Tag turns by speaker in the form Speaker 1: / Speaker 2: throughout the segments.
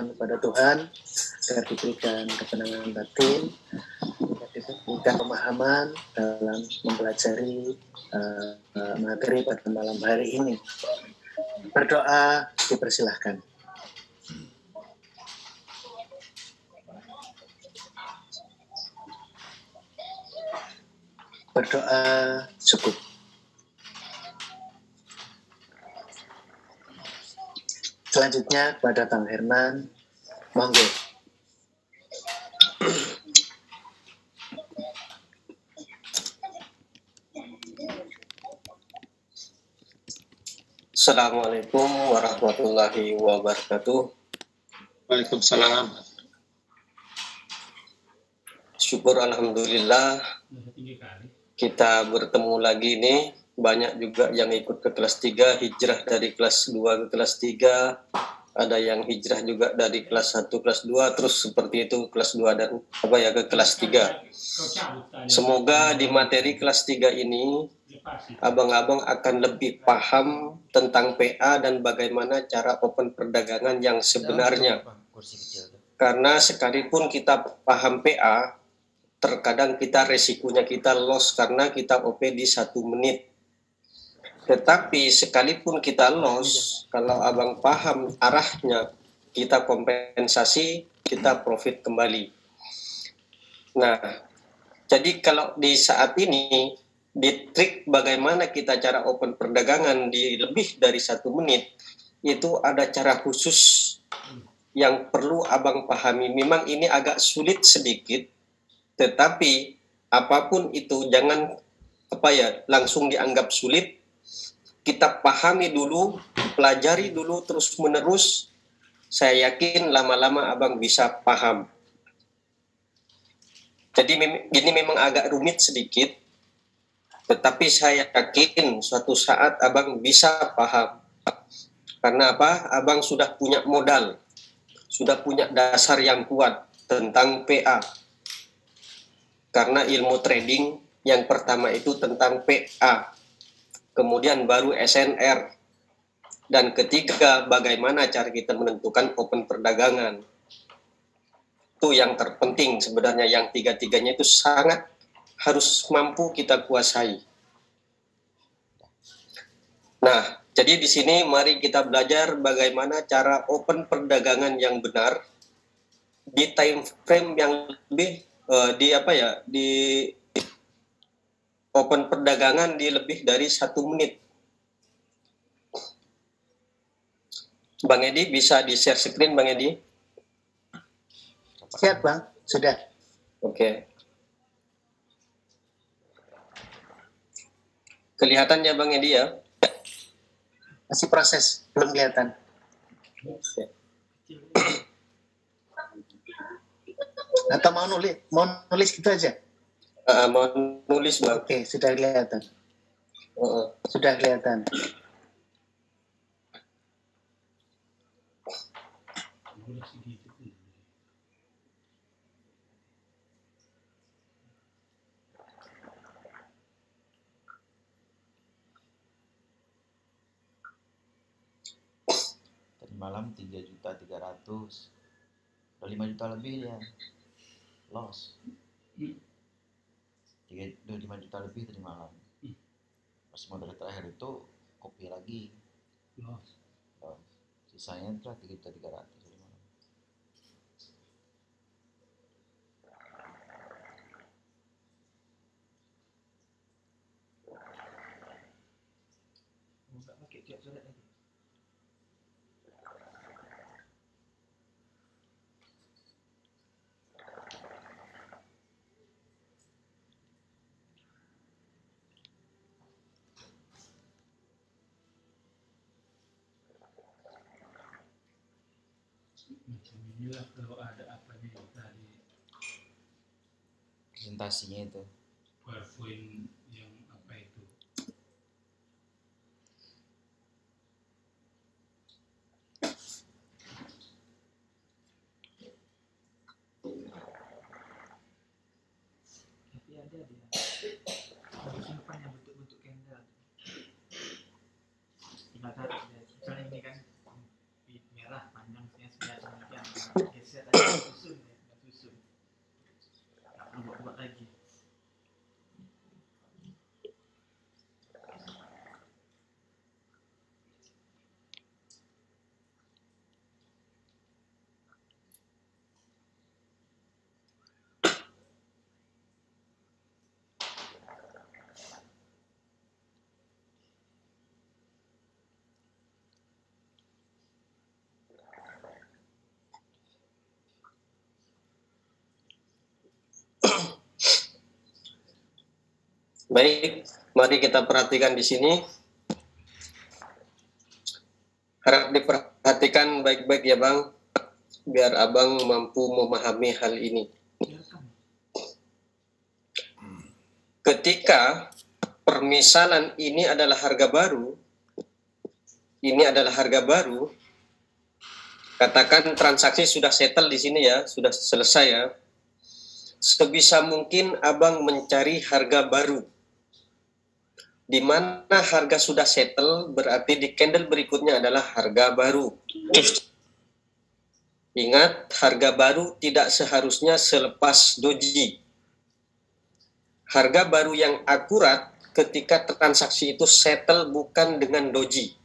Speaker 1: mohon kepada Tuhan agar diberikan ketenangan batin, agar diberikan pemahaman dalam mempelajari materi pada malam hari ini. Berdoa dipersilahkan. Berdoa cukup. Selanjutnya kepada Bang Herman, monggo.
Speaker 2: Assalamualaikum warahmatullahi wabarakatuh.
Speaker 3: Waalaikumsalam.
Speaker 2: Syukur alhamdulillah kita bertemu lagi nih. Banyak juga yang ikut ke kelas 3, hijrah dari kelas 2 ke kelas 3. Ada yang hijrah juga dari kelas 1 kelas 2, terus seperti itu kelas 2 dan ke kelas 3. Semoga di materi kelas 3 ini abang-abang akan lebih paham tentang PA dan bagaimana cara open perdagangan yang sebenarnya. Karena sekalipun kita paham PA, terkadang resikonya kita loss karena kita OP di 1 menit. Tetapi sekalipun kita loss, kalau abang paham arahnya, kita kompensasi, kita profit kembali. Nah, jadi kalau di saat ini, di trik bagaimana kita cara open perdagangan di lebih dari 1 menit, itu ada cara khusus yang perlu abang pahami. Memang ini agak sulit sedikit, tetapi apapun itu jangan langsung dianggap sulit. Kita pahami dulu, pelajari dulu terus-menerus. Saya yakin lama-lama abang bisa paham. Jadi ini memang agak rumit sedikit, tetapi saya yakin suatu saat abang bisa paham. Karena apa? Abang sudah punya modal, sudah punya dasar yang kuat tentang PA. Karena ilmu trading yang pertama itu tentang PA, kemudian baru SNR, dan ketiga bagaimana cara kita menentukan open perdagangan. Itu yang terpenting sebenarnya, yang tiga-tiganya itu sangat harus mampu kita kuasai. Nah, jadi di sini mari kita belajar bagaimana cara open perdagangan yang benar di time frame yang lebih di open perdagangan di lebih dari 1 menit. Bang Edi bisa di share screen, Bang Edi?
Speaker 1: Siap, Bang. Sudah.
Speaker 2: Oke. Kelihatannya Bang Edi ya?
Speaker 1: Masih proses, belum kelihatan. Atau mau nulis gitu aja?
Speaker 2: Mau nulis, Bang.
Speaker 1: Oke, sudah kelihatan. Sudah kelihatan.
Speaker 4: Tadi malam 3.300.000, udah 5 juta lebih ya loss. 5 juta lebih tadi malam. Pas modal terakhir itu kopi lagi loss. Sisanya telah 3.300.000 tadi malam. Enggak pakai tiap surat lagi. Inilah kalau ada apa nih tadi presentasinya itu PowerPoint yang apa itu tapi ada dia harus simpan yang bentuk-bentuk candle misalnya ini kan merah panjangnya sekian
Speaker 2: Baik, mari kita perhatikan di sini. Harap diperhatikan baik-baik ya Bang, biar Abang mampu memahami hal ini. Ketika permisalan ini adalah harga baru, katakan transaksi sudah settle di sini ya, sudah selesai ya. Sebisa mungkin Abang mencari harga baru. Di mana harga sudah settle, berarti di candle berikutnya adalah harga baru. Ingat, harga baru tidak seharusnya selepas doji. Harga baru yang akurat ketika transaksi itu settle bukan dengan doji.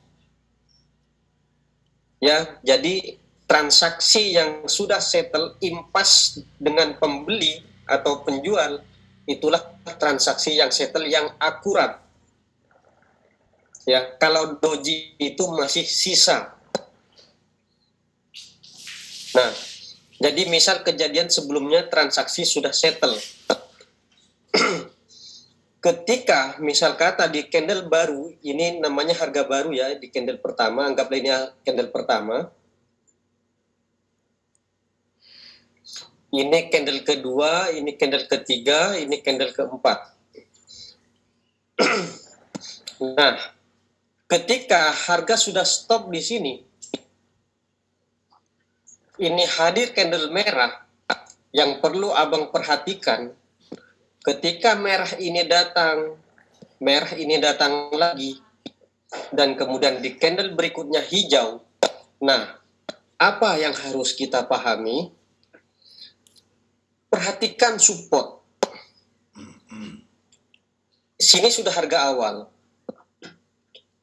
Speaker 2: Ya, jadi transaksi yang sudah settle impas dengan pembeli atau penjual, itulah transaksi yang settle yang akurat. Ya, kalau doji itu masih sisa. Nah, jadi misal kejadian sebelumnya transaksi sudah settle. Ketika misal kata di candle baru, ini namanya harga baru ya, di candle pertama, anggaplah ini candle pertama. Ini candle kedua, ini candle ketiga, ini candle keempat. Nah, ketika harga sudah stop di sini, ini hadir candle merah yang perlu Abang perhatikan. Ketika merah ini datang lagi, dan kemudian di candle berikutnya hijau. Nah, apa yang harus kita pahami? Perhatikan support. Sini sudah harga awal.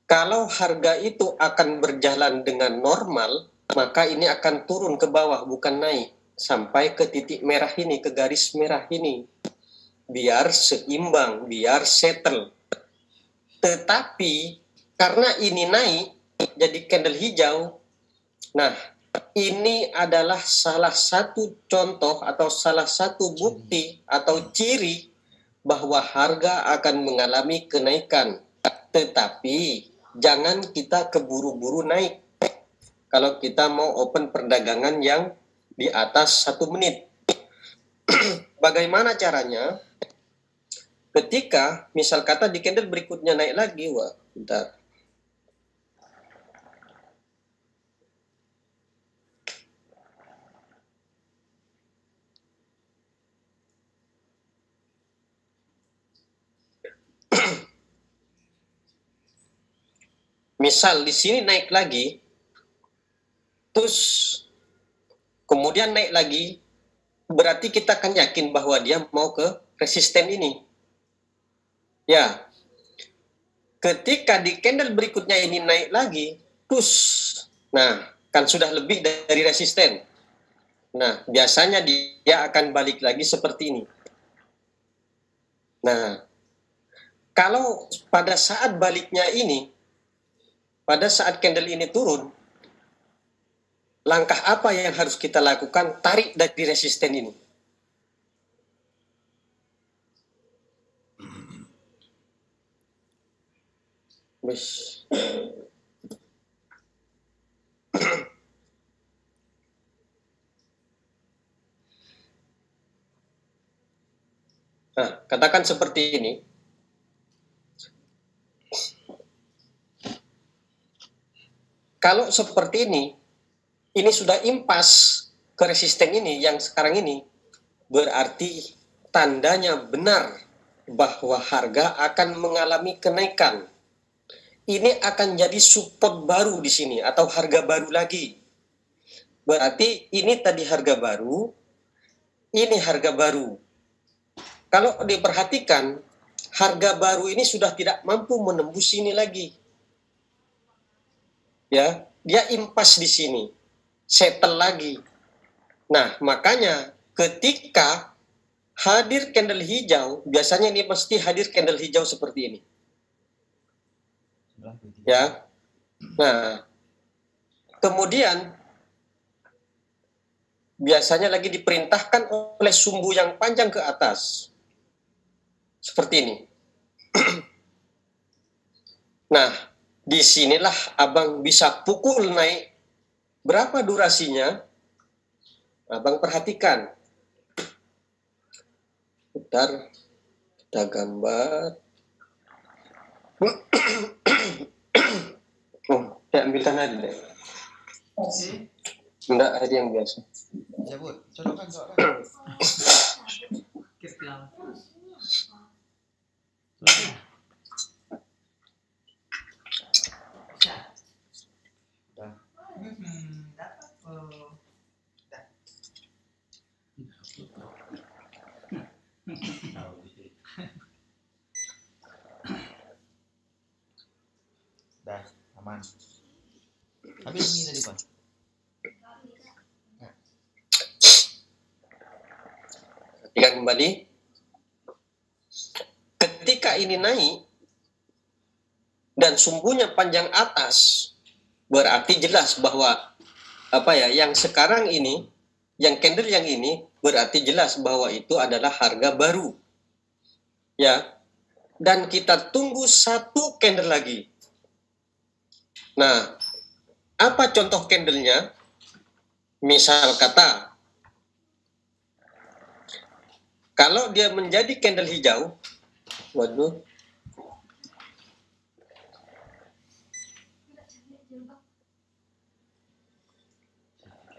Speaker 2: Kalau harga itu akan berjalan dengan normal, maka ini akan turun ke bawah, bukan naik. Sampai ke titik merah ini, ke garis merah ini. Biar seimbang, biar settle. Tetapi karena ini naik jadi candle hijau, nah ini adalah salah satu contoh atau salah satu bukti atau ciri bahwa harga akan mengalami kenaikan. Tetapi jangan kita keburu-buru naik kalau kita mau open perdagangan yang di atas 1 menit. Bagaimana caranya? Ketika misal kata di candle berikutnya naik lagi, wah, bentar. Misal di sini naik lagi, terus kemudian naik lagi, berarti kita akan yakin bahwa dia mau ke resisten ini. Ya, ketika di candle berikutnya ini naik lagi, push. Nah, kan sudah lebih dari resisten. Nah, biasanya dia akan balik lagi seperti ini. Nah, kalau pada saat baliknya ini, pada saat candle ini turun, langkah apa yang harus kita lakukan? Tarik dari resisten ini. Nah, katakan seperti ini. Kalau seperti ini sudah impas ke resisten ini yang sekarang ini, berarti tandanya benar bahwa harga akan mengalami kenaikan. Ini akan jadi support baru di sini atau harga baru lagi. Berarti ini tadi harga baru, ini harga baru. Kalau diperhatikan, harga baru ini sudah tidak mampu menembus ini lagi. Ya, dia impas di sini, settle lagi. Nah, makanya ketika hadir candle hijau, biasanya ini pasti hadir candle hijau seperti ini. Ya. Nah, kemudian biasanya lagi diperintahkan oleh sumbu yang panjang ke atas. Seperti ini. Nah, disinilah abang bisa pukul naik. Berapa durasinya? Abang perhatikan. Bentar, kita gambar. Ya ambilkan aja deh. Enggak, ada yang biasa.
Speaker 4: Ya bu, colokan soalnya. Dah, aman. Habis ini tadi Pak.
Speaker 2: Perhatikan kembali. Ketika ini naik dan sumbunya panjang atas, berarti jelas bahwa yang sekarang ini, yang candle yang ini berarti jelas bahwa itu adalah harga baru. Ya. Dan kita tunggu satu candle lagi. Nah, apa contoh candlenya? Misal kata, kalau dia menjadi candle hijau, waduh,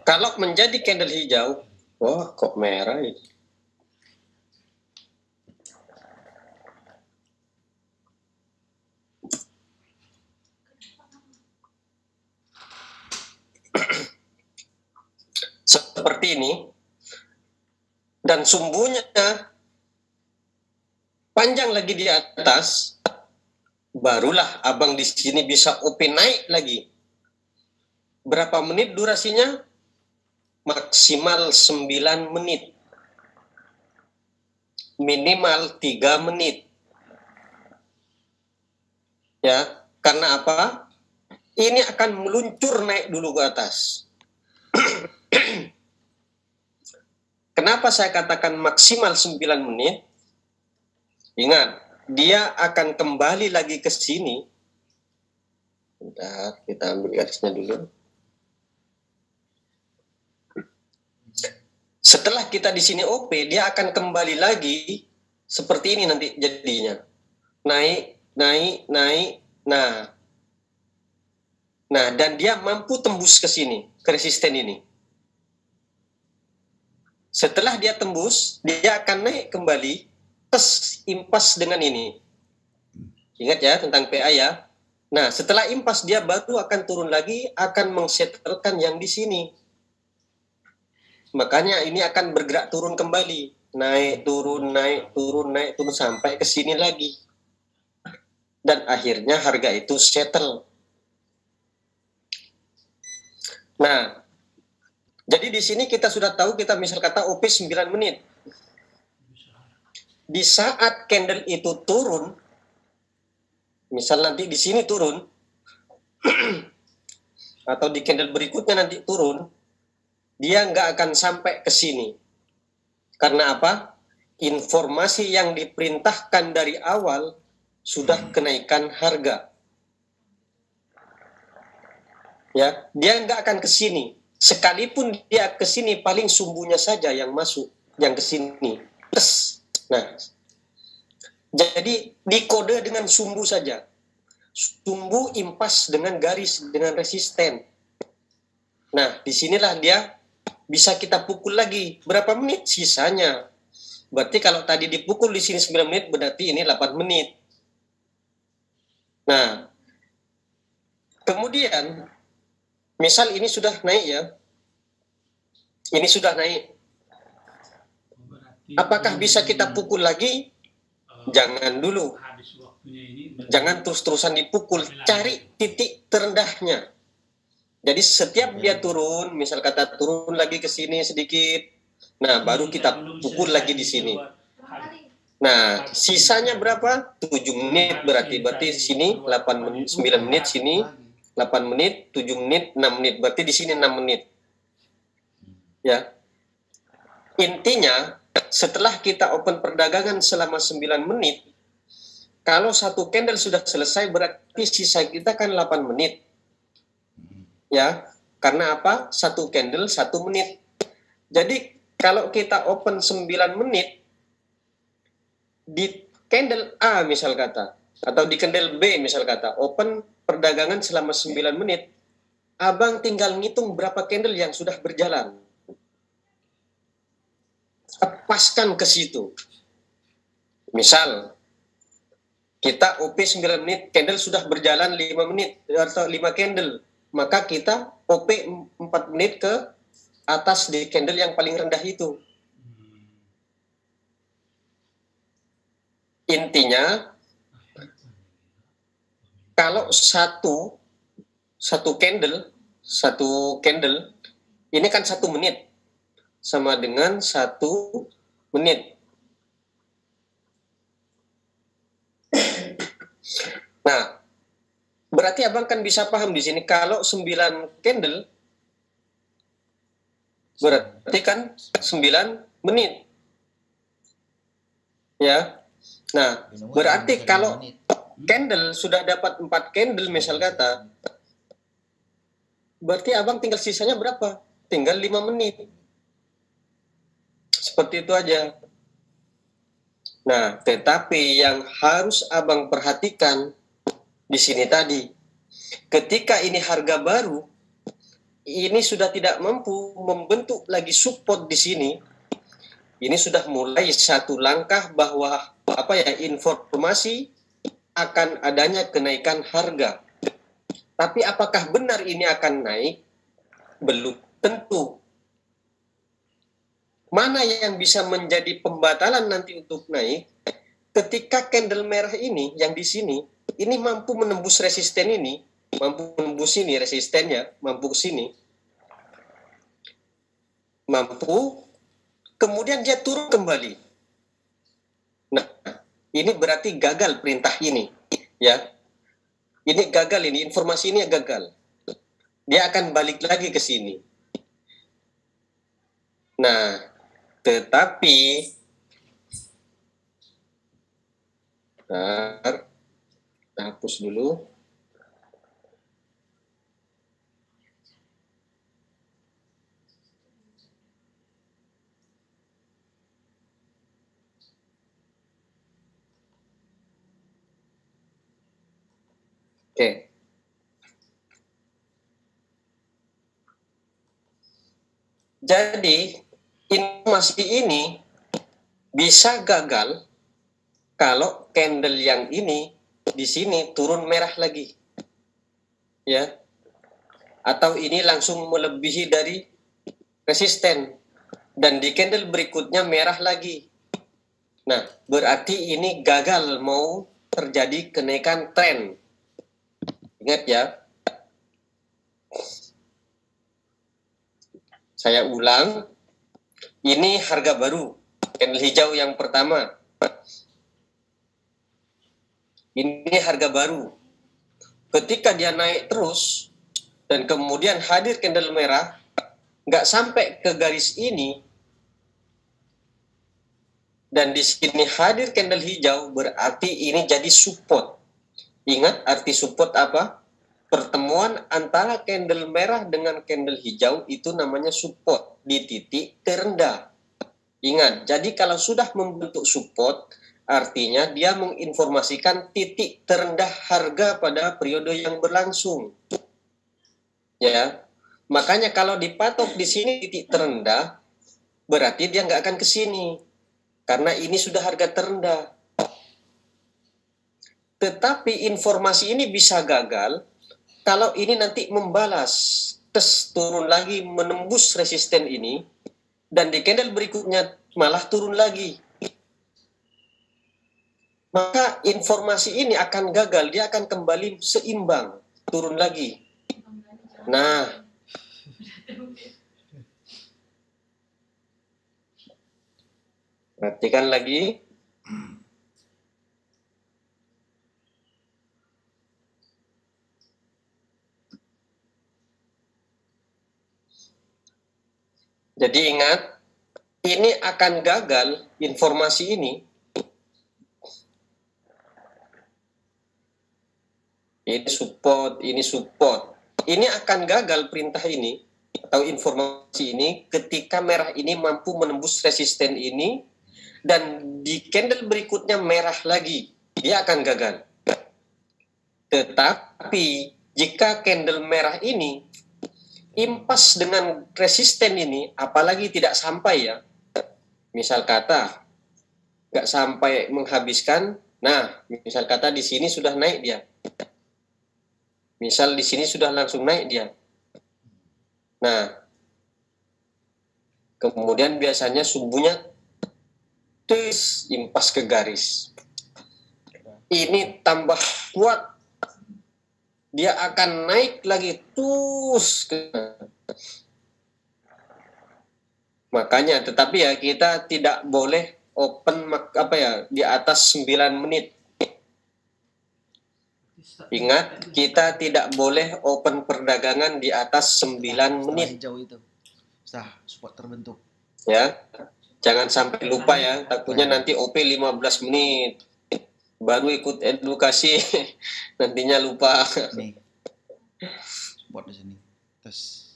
Speaker 2: kalau menjadi candle hijau, wah kok merah ini. Seperti ini, dan sumbunya panjang lagi di atas, barulah abang di sini bisa open naik lagi. Berapa menit durasinya? Maksimal 9 menit. Minimal 3 menit. Ya, karena apa? Ini akan meluncur naik dulu ke atas. Kenapa saya katakan maksimal 9 menit? Ingat, dia akan kembali lagi ke sini. Bentar, kita ambil garisnya dulu. Setelah kita di sini OP, dia akan kembali lagi seperti ini nanti jadinya. Naik, naik, naik. Nah, dan dia mampu tembus ke sini, ke resisten ini. Setelah dia tembus, dia akan naik kembali, impas dengan ini. Ingat ya tentang PA ya. Nah, setelah impas dia baru akan turun lagi, akan mengsetelkan yang di sini. Makanya ini akan bergerak turun kembali. Naik, turun, naik, turun, naik, turun, sampai ke sini lagi. Dan akhirnya harga itu settle. Nah, jadi di sini kita sudah tahu, kita misal kata OP 9 menit. Di saat candle itu turun, misal nanti di sini turun, atau di candle berikutnya nanti turun, dia nggak akan sampai ke sini. Karena apa? Informasi yang diperintahkan dari awal sudah kenaikan harga. Ya, dia nggak akan ke sini. Sekalipun dia ke sini, paling sumbunya saja yang masuk, yang ke sini. Nah, jadi dikode dengan sumbu saja. Sumbu impas dengan garis, dengan resisten. Nah, disinilah dia bisa kita pukul lagi. Berapa menit sisanya? Berarti kalau tadi dipukul di sini 9 menit, berarti ini 8 menit. Nah, kemudian misal ini sudah naik ya. Ini sudah naik. Apakah bisa kita pukul lagi? Jangan dulu. Jangan terus-terusan dipukul. Cari titik terendahnya. Jadi setiap dia turun, misal kata turun lagi ke sini sedikit. Nah, baru kita pukul lagi di sini. Nah, sisanya berapa? 7 menit berarti. Berarti sini 8 menit, 9 menit sini. 8 menit, 7 menit, 6 menit. Berarti di sini 6 menit. Ya. Intinya, setelah kita open perdagangan selama 9 menit, kalau satu candle sudah selesai berarti sisa kita kan 8 menit. Ya, karena apa? Satu candle 1 menit. Jadi kalau kita open 9 menit di candle A misal kata, atau di candle B misal kata, open perdagangan selama 9 menit, abang tinggal ngitung berapa candle yang sudah berjalan. Lepaskan ke situ. Misal, kita OP 9 menit, candle sudah berjalan 5 menit, atau 5 candle. Maka kita OP 4 menit ke atas di candle yang paling rendah itu. Intinya, kalau satu candle, ini kan 1 menit, sama dengan 1 menit. Nah, berarti abang kan bisa paham di sini kalau 9 candle berarti kan 9 menit. Ya. Nah, berarti kalau candle sudah dapat 4 candle misal kata, berarti abang tinggal sisanya berapa? Tinggal 5 menit. Seperti itu aja. Nah, tetapi yang harus abang perhatikan di sini tadi, ketika ini harga baru, ini sudah tidak mampu membentuk lagi support di sini. Ini sudah mulai satu langkah bahwa informasi akan adanya kenaikan harga. Tapi apakah benar ini akan naik? Belum tentu. Mana yang bisa menjadi pembatalan nanti untuk naik? Ketika candle merah ini, yang di sini, ini mampu menembus resisten ini, mampu menembus ini resistennya, mampu ke sini, mampu, kemudian dia turun kembali. Nah, ini berarti gagal perintah ini, ya. Ini gagal, ini informasi ini gagal. Dia akan balik lagi ke sini. Nah, tetapi bentar, kita hapus dulu. Oke. Jadi, informasi ini bisa gagal kalau candle yang ini di sini turun merah lagi. Ya. Atau ini langsung melebihi dari resisten dan di candle berikutnya merah lagi. Nah, berarti ini gagal mau terjadi kenaikan tren. Ingat ya. Saya ulang. Ini harga baru. Candle hijau yang pertama. Ini harga baru. Ketika dia naik terus dan kemudian hadir candle merah, nggak sampai ke garis ini, dan di sini hadir candle hijau, berarti ini jadi support. Ingat arti support apa? Pertemuan antara candle merah dengan candle hijau itu namanya support di titik terendah. Ingat, jadi kalau sudah membentuk support, artinya dia menginformasikan titik terendah harga pada periode yang berlangsung. Ya, makanya kalau dipatok di sini titik terendah, berarti dia nggak akan ke sini. Karena ini sudah harga terendah. Tetapi informasi ini bisa gagal kalau ini nanti membalas, tes turun lagi menembus resisten ini, dan di candle berikutnya malah turun lagi. Maka informasi ini akan gagal, dia akan kembali seimbang, turun lagi. Nah, perhatikan lagi. Jadi ingat, ini akan gagal informasi ini Ini support, ini support. Ini akan gagal perintah ini atau informasi ini ketika merah ini mampu menembus resisten ini dan di candle berikutnya merah lagi. Dia akan gagal. Tetapi jika candle merah ini impas dengan resisten ini, apalagi tidak sampai ya, misal kata nggak sampai menghabiskan, nah misal kata di sini sudah naik dia, misal di sini sudah langsung naik dia, nah kemudian biasanya sumbunya terus impas ke garis, ini tambah kuat, dia akan naik lagi terus ke... Makanya tetapi ya kita tidak boleh open di atas 9 menit. Ingat, kita tidak boleh open perdagangan di atas 9 menit.
Speaker 4: Hijau itu support terbentuk.
Speaker 2: Ya. Jangan sampai lupa ya, takutnya nanti OP 15 menit. Baru ikut edukasi nantinya lupa.
Speaker 4: Nih. Support di sini. Terus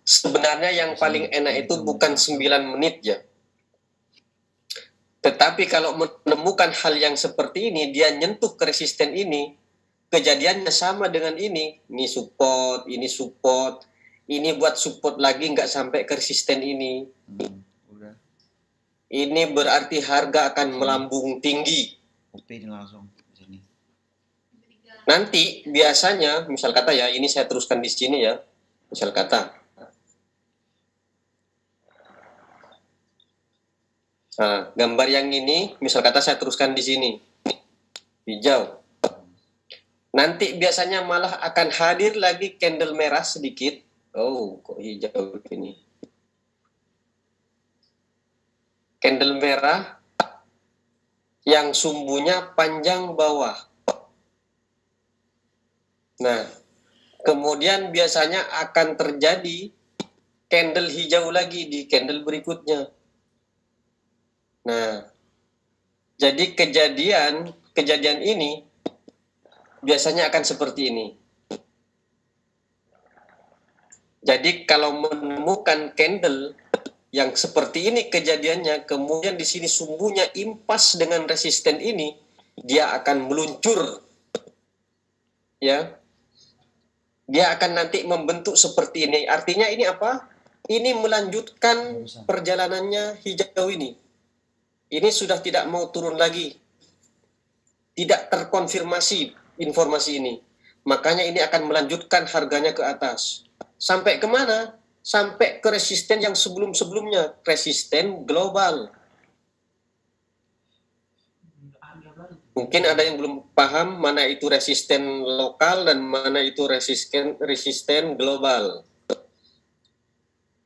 Speaker 2: sebenarnya yang paling enak itu bukan 9 menit ya. Tetapi kalau menemukan hal yang seperti ini, dia nyentuh ke resisten ini, kejadiannya sama dengan ini. Ini support, ini buat support lagi nggak sampai ke resisten ini.
Speaker 4: Udah.
Speaker 2: Ini berarti harga akan melambung tinggi.
Speaker 4: OP ini langsung di sini.
Speaker 2: Nanti biasanya, misal kata ya, ini saya teruskan di sini ya. Misal kata, nah, gambar yang ini, misal kata saya teruskan di sini, hijau. Nanti biasanya malah akan hadir lagi candle merah sedikit. Oh, kok hijau ini? Candle merah yang sumbunya panjang bawah. Nah, kemudian biasanya akan terjadi candle hijau lagi di candle berikutnya. Nah, jadi kejadian ini biasanya akan seperti ini. Jadi kalau menemukan candle yang seperti ini kejadiannya, kemudian di sini sumbunya impas dengan resisten ini, dia akan meluncur. Ya. Dia akan nanti membentuk seperti ini. Artinya ini apa? Ini melanjutkan perjalanannya hijau ini. Ini sudah tidak mau turun lagi. Tidak terkonfirmasi informasi ini. Makanya ini akan melanjutkan harganya ke atas. Sampai kemana? Sampai ke resisten yang sebelum-sebelumnya. Resisten global. Mungkin ada yang belum paham mana itu resisten lokal dan mana itu resisten global.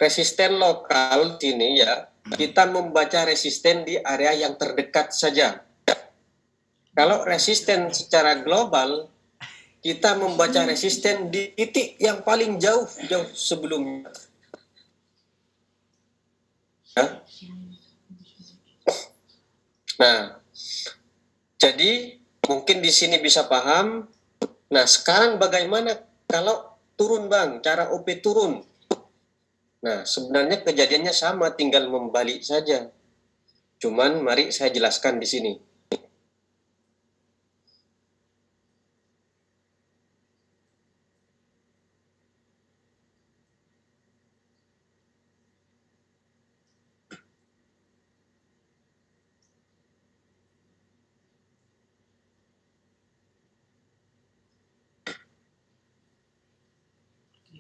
Speaker 2: Resisten lokal sini ya, kita membaca resisten di area yang terdekat saja. Kalau resisten secara global, kita membaca resisten di titik yang paling jauh sebelumnya. Ya. Nah, jadi mungkin di sini bisa paham. Nah, sekarang bagaimana kalau turun Bang, cara OP turun? Nah, sebenarnya kejadiannya sama, tinggal membalik saja. Cuman mari saya jelaskan di sini.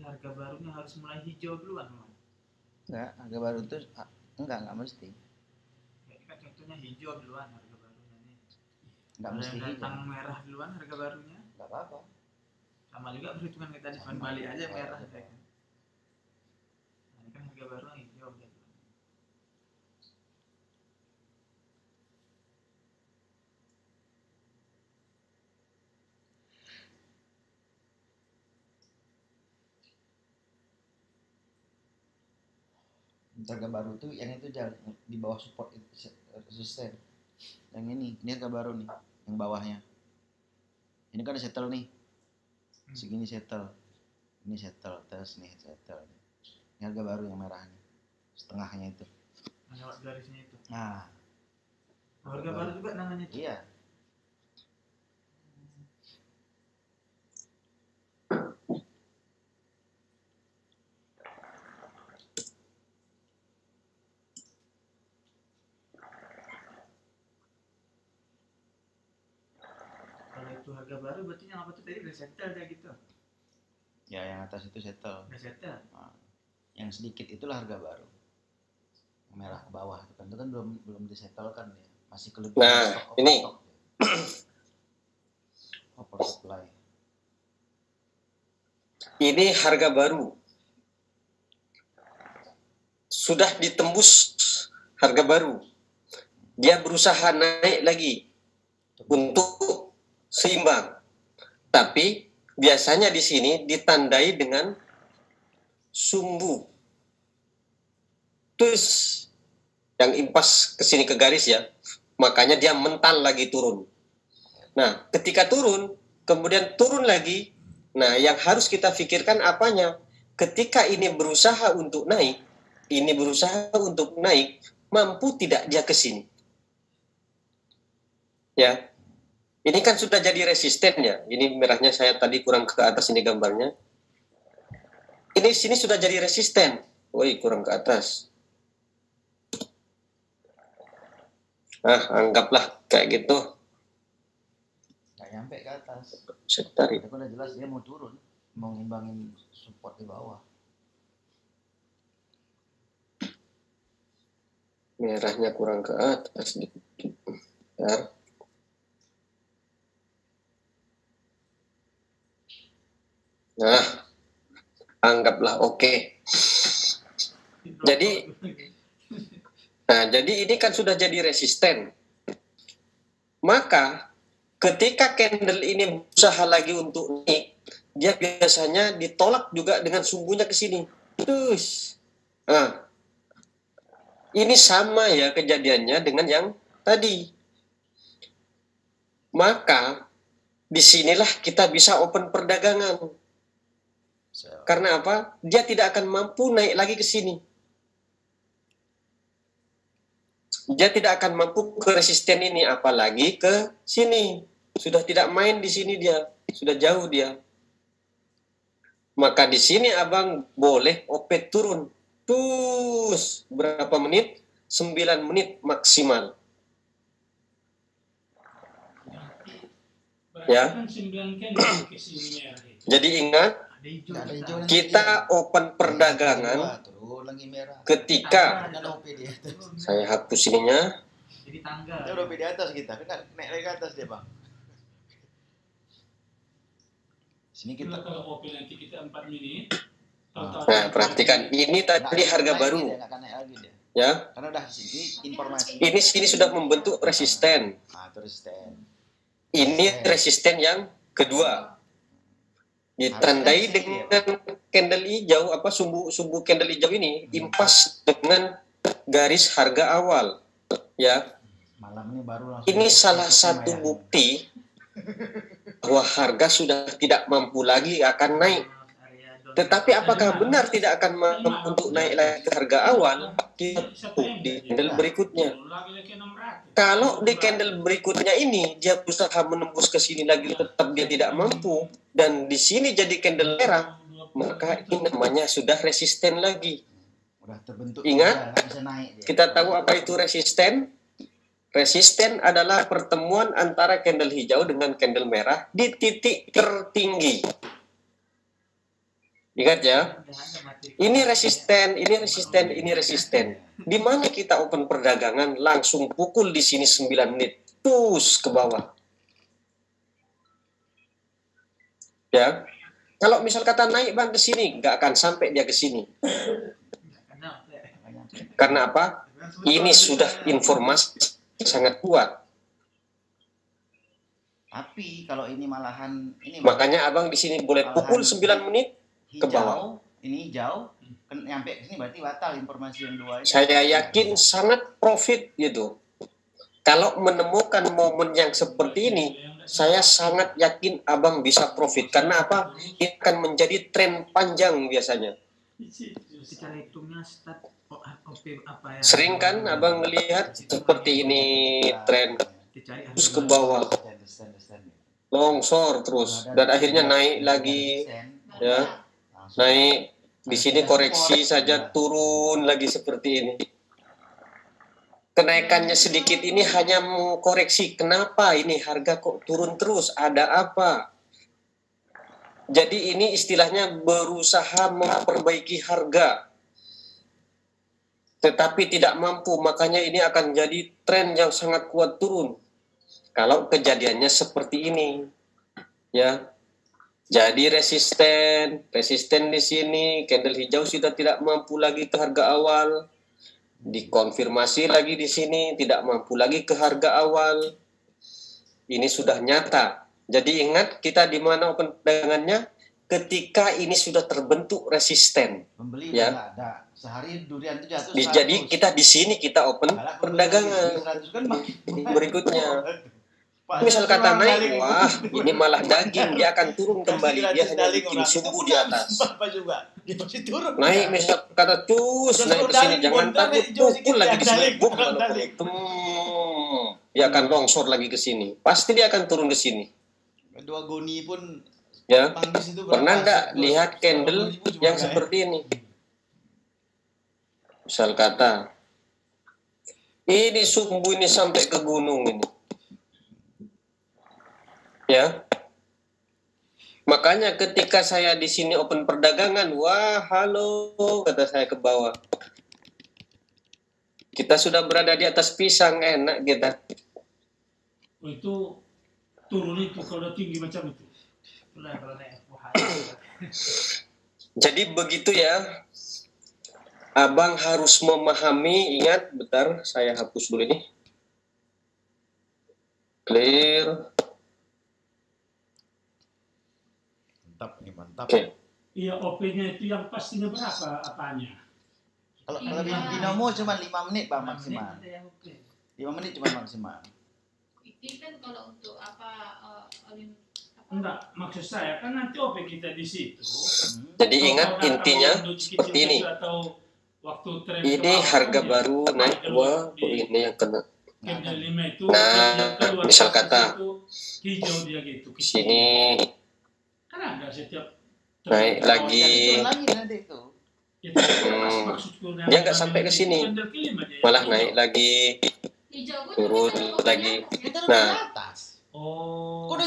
Speaker 5: Harga barunya harus mulai hijau duluan, Bang.
Speaker 4: Enggak, harga baru itu enggak mesti.
Speaker 5: Ya, kan contohnya hijau duluan harga barunya nih.
Speaker 4: Enggak mesti hijau.
Speaker 5: Datang merah duluan harga barunya.
Speaker 4: Enggak apa-apa.
Speaker 5: Sama juga perhitungan kita cuma balik aja merah ya kan. Nah, ini kan harga baru hijau udah.
Speaker 4: Harga baru tuh yang itu jalan di bawah support resisten. Yang ini harga baru nih, yang bawahnya. Ini kan ada settle nih. segini settle, ini settle, terus nih settle. Ini harga baru yang merah nih, setengahnya itu.
Speaker 5: Lewat garisnya itu.
Speaker 4: Nah,
Speaker 5: Harga baru juga namanya itu.
Speaker 4: iya.
Speaker 5: Kalau itu harga baru berarti yang apa tuh tadi udah settle dia gitu.
Speaker 4: Ya yang atas itu settle.
Speaker 5: Udah settle.
Speaker 4: Nah, yang sedikit itulah harga baru. Yang merah ke bawah itu kan belum disettlekan ya, masih kelebihan.
Speaker 2: Nah, ini
Speaker 4: oversupply.
Speaker 2: Ini harga baru. Sudah ditembus harga baru. Dia berusaha naik lagi untuk seimbang. Tapi biasanya di sini ditandai dengan sumbu. Terus yang impas ke sini ke garis ya. Makanya dia mental lagi turun. Nah, ketika turun, kemudian turun lagi. Nah, yang harus kita pikirkan apanya? Ketika ini berusaha untuk naik, mampu tidak dia ke sini? Ya, ini kan sudah jadi resisten ya. Ini merahnya saya tadi kurang ke atas ini gambarnya. Ini sini sudah jadi resisten. Woi, kurang ke atas. Anggaplah kayak gitu.
Speaker 4: Nggak nyampe ke atas.
Speaker 2: Saya tarik.
Speaker 4: Itu udah jelas dia mau turun, mau ngimbangin support di bawah.
Speaker 2: Merahnya kurang ke atas dikit. Bentar. Nah, anggaplah oke. Jadi ini kan sudah jadi resisten. Maka ketika candle ini berusaha lagi untuk naik, dia biasanya ditolak juga dengan sumbunya ke sini. Terus. Nah, ini sama ya kejadiannya dengan yang tadi. Maka disinilah kita bisa open perdagangan. Karena apa? Dia tidak akan mampu naik lagi ke sini. Dia tidak akan mampu ke resisten ini, apalagi ke sini. Sudah tidak main di sini dia, sudah jauh dia. Maka di sini abang boleh opet turun. Terus berapa menit? 9 menit maksimal. Ya. Jadi ingat, kita open perdagangan ketika saya hapus ininya.
Speaker 5: Jadi tangga.
Speaker 4: Dia udah di atas kita, kan naik lagi ke atas dia bang. Sini kita.
Speaker 6: Kalau OP nanti kita 4 menit.
Speaker 2: Nah, perhatikan ini tadi harga baru. Ya.
Speaker 4: Karena udah sini informasi.
Speaker 2: Ini sini sudah membentuk resisten.
Speaker 4: Nah, itu resisten.
Speaker 2: Ini resisten yang kedua. Ditandai dengan candle hijau, sumbu candle hijau ini impas dengan garis harga awal. Ya.
Speaker 4: Malam ini baru langsung.
Speaker 2: Ini salah satu bukti bahwa harga sudah tidak mampu lagi akan naik. Tetapi apakah benar tidak akan mampu untuk naik lagi ke harga awal? Kita di candle berikutnya. Kalau di candle berikutnya ini dia berusaha menembus ke sini lagi tetap dia tidak mampu dan di sini jadi candle merah, maka ini namanya sudah resisten lagi.
Speaker 4: Udah terbentuk.
Speaker 2: Ingat,
Speaker 4: bisa naik dia.
Speaker 2: Kita tahu apa itu resisten? Resisten adalah pertemuan antara candle hijau dengan candle merah di titik tertinggi. Ingat ya, ini resisten, ini resisten, ini resisten. Di mana kita open perdagangan langsung pukul di sini 9 menit, terus ke bawah. Ya, kalau misal kata naik bang ke sini, nggak akan sampai dia ke sini. Karena apa? Ini sudah informasi sangat kuat.
Speaker 4: Tapi kalau ini malahan ini.
Speaker 2: Makanya abang di sini boleh pukul 9 menit. Ke bawah.
Speaker 4: Ini hijau, nyampe ke sini berarti batal informasi yang dua ini.
Speaker 2: Saya yakin sangat profit gitu. Kalau menemukan momen yang seperti ini, saya sangat yakin abang bisa profit. Karena apa? Ini akan menjadi tren panjang biasanya.
Speaker 5: Secara hitungnya start apa ya?
Speaker 2: Sering kan abang melihat seperti ini tren terus ke bawah, longsor terus, dan akhirnya naik lagi, ya, naik di sini koreksi saja turun lagi seperti ini. Kenaikannya sedikit ini hanya mengkoreksi. Kenapa ini harga kok turun terus? Ada apa? Jadi ini istilahnya berusaha memperbaiki harga, tetapi tidak mampu. Makanya ini akan jadi tren yang sangat kuat turun. Kalau kejadiannya seperti ini, ya. Jadi resisten di sini, candle hijau sudah tidak mampu lagi ke harga awal. Dikonfirmasi lagi di sini, tidak mampu lagi ke harga awal. Ini sudah nyata. Jadi ingat kita di mana open perdagangannya ketika ini sudah terbentuk resisten.
Speaker 4: Pembeli
Speaker 2: ya.
Speaker 4: nggak ada. Sehari durian itu jatuh.
Speaker 2: Jadi kita di sini kita open perdagangan.
Speaker 4: Kan
Speaker 2: Berikutnya. Misal kata naik, wah ini malah daging, dia akan turun kembali, dia hanya bikin sumbu di atas. Naik misal kata cus, naik ke sini, jangan takut, pukul lagi di sini, buk, dia akan longsor lagi ke sini, pasti dia akan turun ke sini.
Speaker 4: Dua goni pun
Speaker 2: ya, pernah enggak lihat candle yang seperti ini? Misal kata, ini sumbu ini sampai ke gunung ini. Ya, makanya ketika saya di sini open perdagangan, wah halo, kata saya ke bawah. Kita sudah berada di atas pisang, enak kita.
Speaker 6: Oh, itu turun itu kalau tinggi macam itu.
Speaker 2: Jadi begitu ya, abang harus memahami. Ingat, bentar saya hapus dulu ini. Clear.
Speaker 4: Mantap.
Speaker 2: Oke.
Speaker 6: Iya, OP-nya itu yang pastinya berapa apanya?
Speaker 4: Kalau binomo cuma 5 menit Bang maksimal. 5 menit cuma maksimal.
Speaker 7: Itu kan kalau untuk
Speaker 6: Enggak, maksud saya kan nanti OP kita di situ.
Speaker 2: Jadi ingat intinya seperti ini. Ini harga baru naik, wah ini yang kena. Nah, misal kata
Speaker 6: hijau dia gitu.
Speaker 2: Sini
Speaker 6: Kan ada setiap
Speaker 2: naik lagi. Dia nggak sampai ke sini, malah naik lagi, turun lagi. Nah,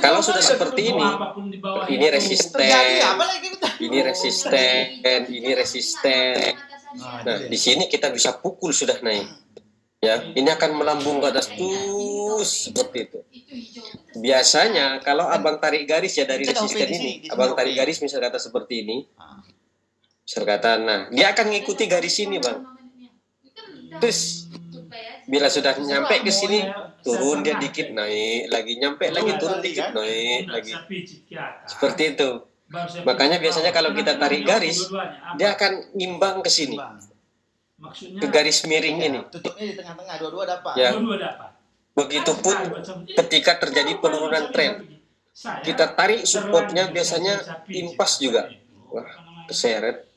Speaker 2: kalau sudah seperti ini resisten, ini resisten. Nah, di sini kita bisa pukul sudah naik. Ya, ini akan melambung ke atas terus seperti itu. Biasanya kalau abang tarik garis ya dari resisten ini, abang tarik garis misal kata seperti ini, misal kata, nah dia akan ngikuti garis ini bang. Terus bila sudah nyampe ke sini, turun dia dikit naik lagi, nyampe lagi turun dikit naik lagi, seperti itu. Makanya biasanya kalau kita tarik garis, dia akan ngimbang ke sini. Ke garis miring ini.
Speaker 4: Tutupnya di tengah-tengah, dua-dua dapat.
Speaker 2: Ya. Begitupun ketika terjadi penurunan tren, kita tarik supportnya biasanya impas juga. Wah, keseret.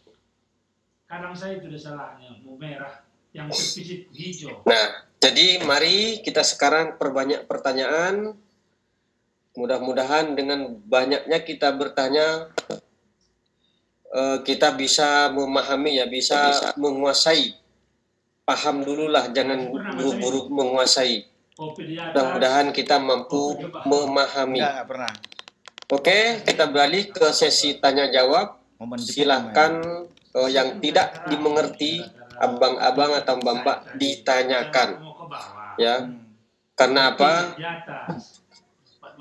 Speaker 6: Kadang saya itu salahnya, mau merah, yang terpijit hijau.
Speaker 2: Nah, jadi mari kita sekarang perbanyak pertanyaan. Mudah-mudahan dengan banyaknya kita bertanya, kita bisa memahami ya, bisa menguasai. Paham dululah, jangan buru-buru menguasai. Mudah-mudahan kita mampu memahami.
Speaker 4: Enggak pernah.
Speaker 2: Oke, kita beralih ke sesi tanya jawab. Silahkan yang tidak dimengerti abang-abang atau mbak-mbak ditanyakan. Ya. Karena apa?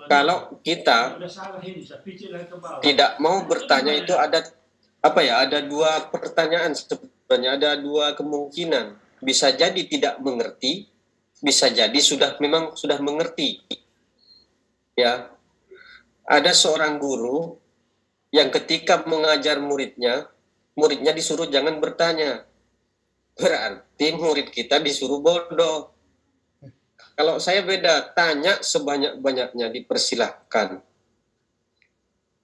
Speaker 2: Kalau kita tidak mau bertanya itu ada apa ya? Ada dua pertanyaan sebenarnya, ada dua kemungkinan. Bisa jadi tidak mengerti, bisa jadi memang sudah mengerti. Ya. Ada seorang guru yang ketika mengajar muridnya disuruh jangan bertanya. Berarti murid kita disuruh bodoh. Kalau saya beda, tanya sebanyak-banyaknya dipersilahkan.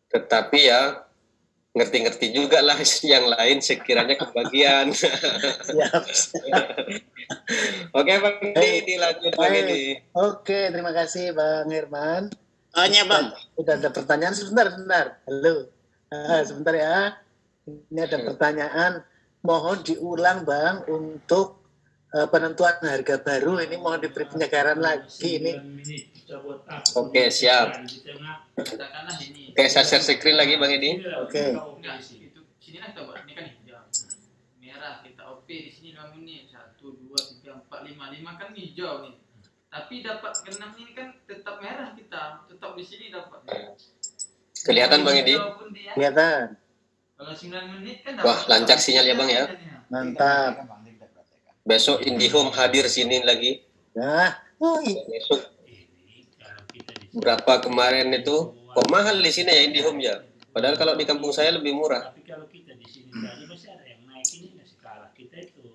Speaker 2: Tetapi ya ngerti-ngerti juga lah yang lain sekiranya kebagian.
Speaker 1: Siap.
Speaker 2: Oke Bang Edi, dilanjut Bang Edi.
Speaker 1: Oke, terima kasih Bang Herman.
Speaker 8: Tanya Bang.
Speaker 1: Udah ada pertanyaan sebentar. Halo. Sebentar ya. Ini ada pertanyaan. Mohon diulang Bang untuk penentuan harga baru. Ini mohon diberi penyegaran lagi ini.
Speaker 2: Oke, siap.
Speaker 5: Katakanlah ini.
Speaker 2: Oke, saya share screen lagi Bang Edi.
Speaker 1: Oke.
Speaker 5: Enggak, itu sini lah kita buat. Ini kan hijau. Merah kita OP di sini 5 menit. 1 2 3 4 5 kan hijau nih. Tapi dapat ke-6 ini kan tetap merah kita. Tetap di sini dapat.
Speaker 2: Kelihatan Bang Edi?
Speaker 1: Kelihatan.
Speaker 5: Kalau 9 menit kan
Speaker 2: Wah, lancar sinyal ya Bang ya.
Speaker 1: Mantap.
Speaker 2: Besok IndiHome hadir sini lagi.
Speaker 1: Nah,
Speaker 2: Besok berapa kemarin itu? Kok mahal di sini ya IndiHome ya? Padahal kalau di kampung saya lebih murah.
Speaker 6: Tapi kalau kita di sini tadi masih ada yang naik ini masih kalah kita itu.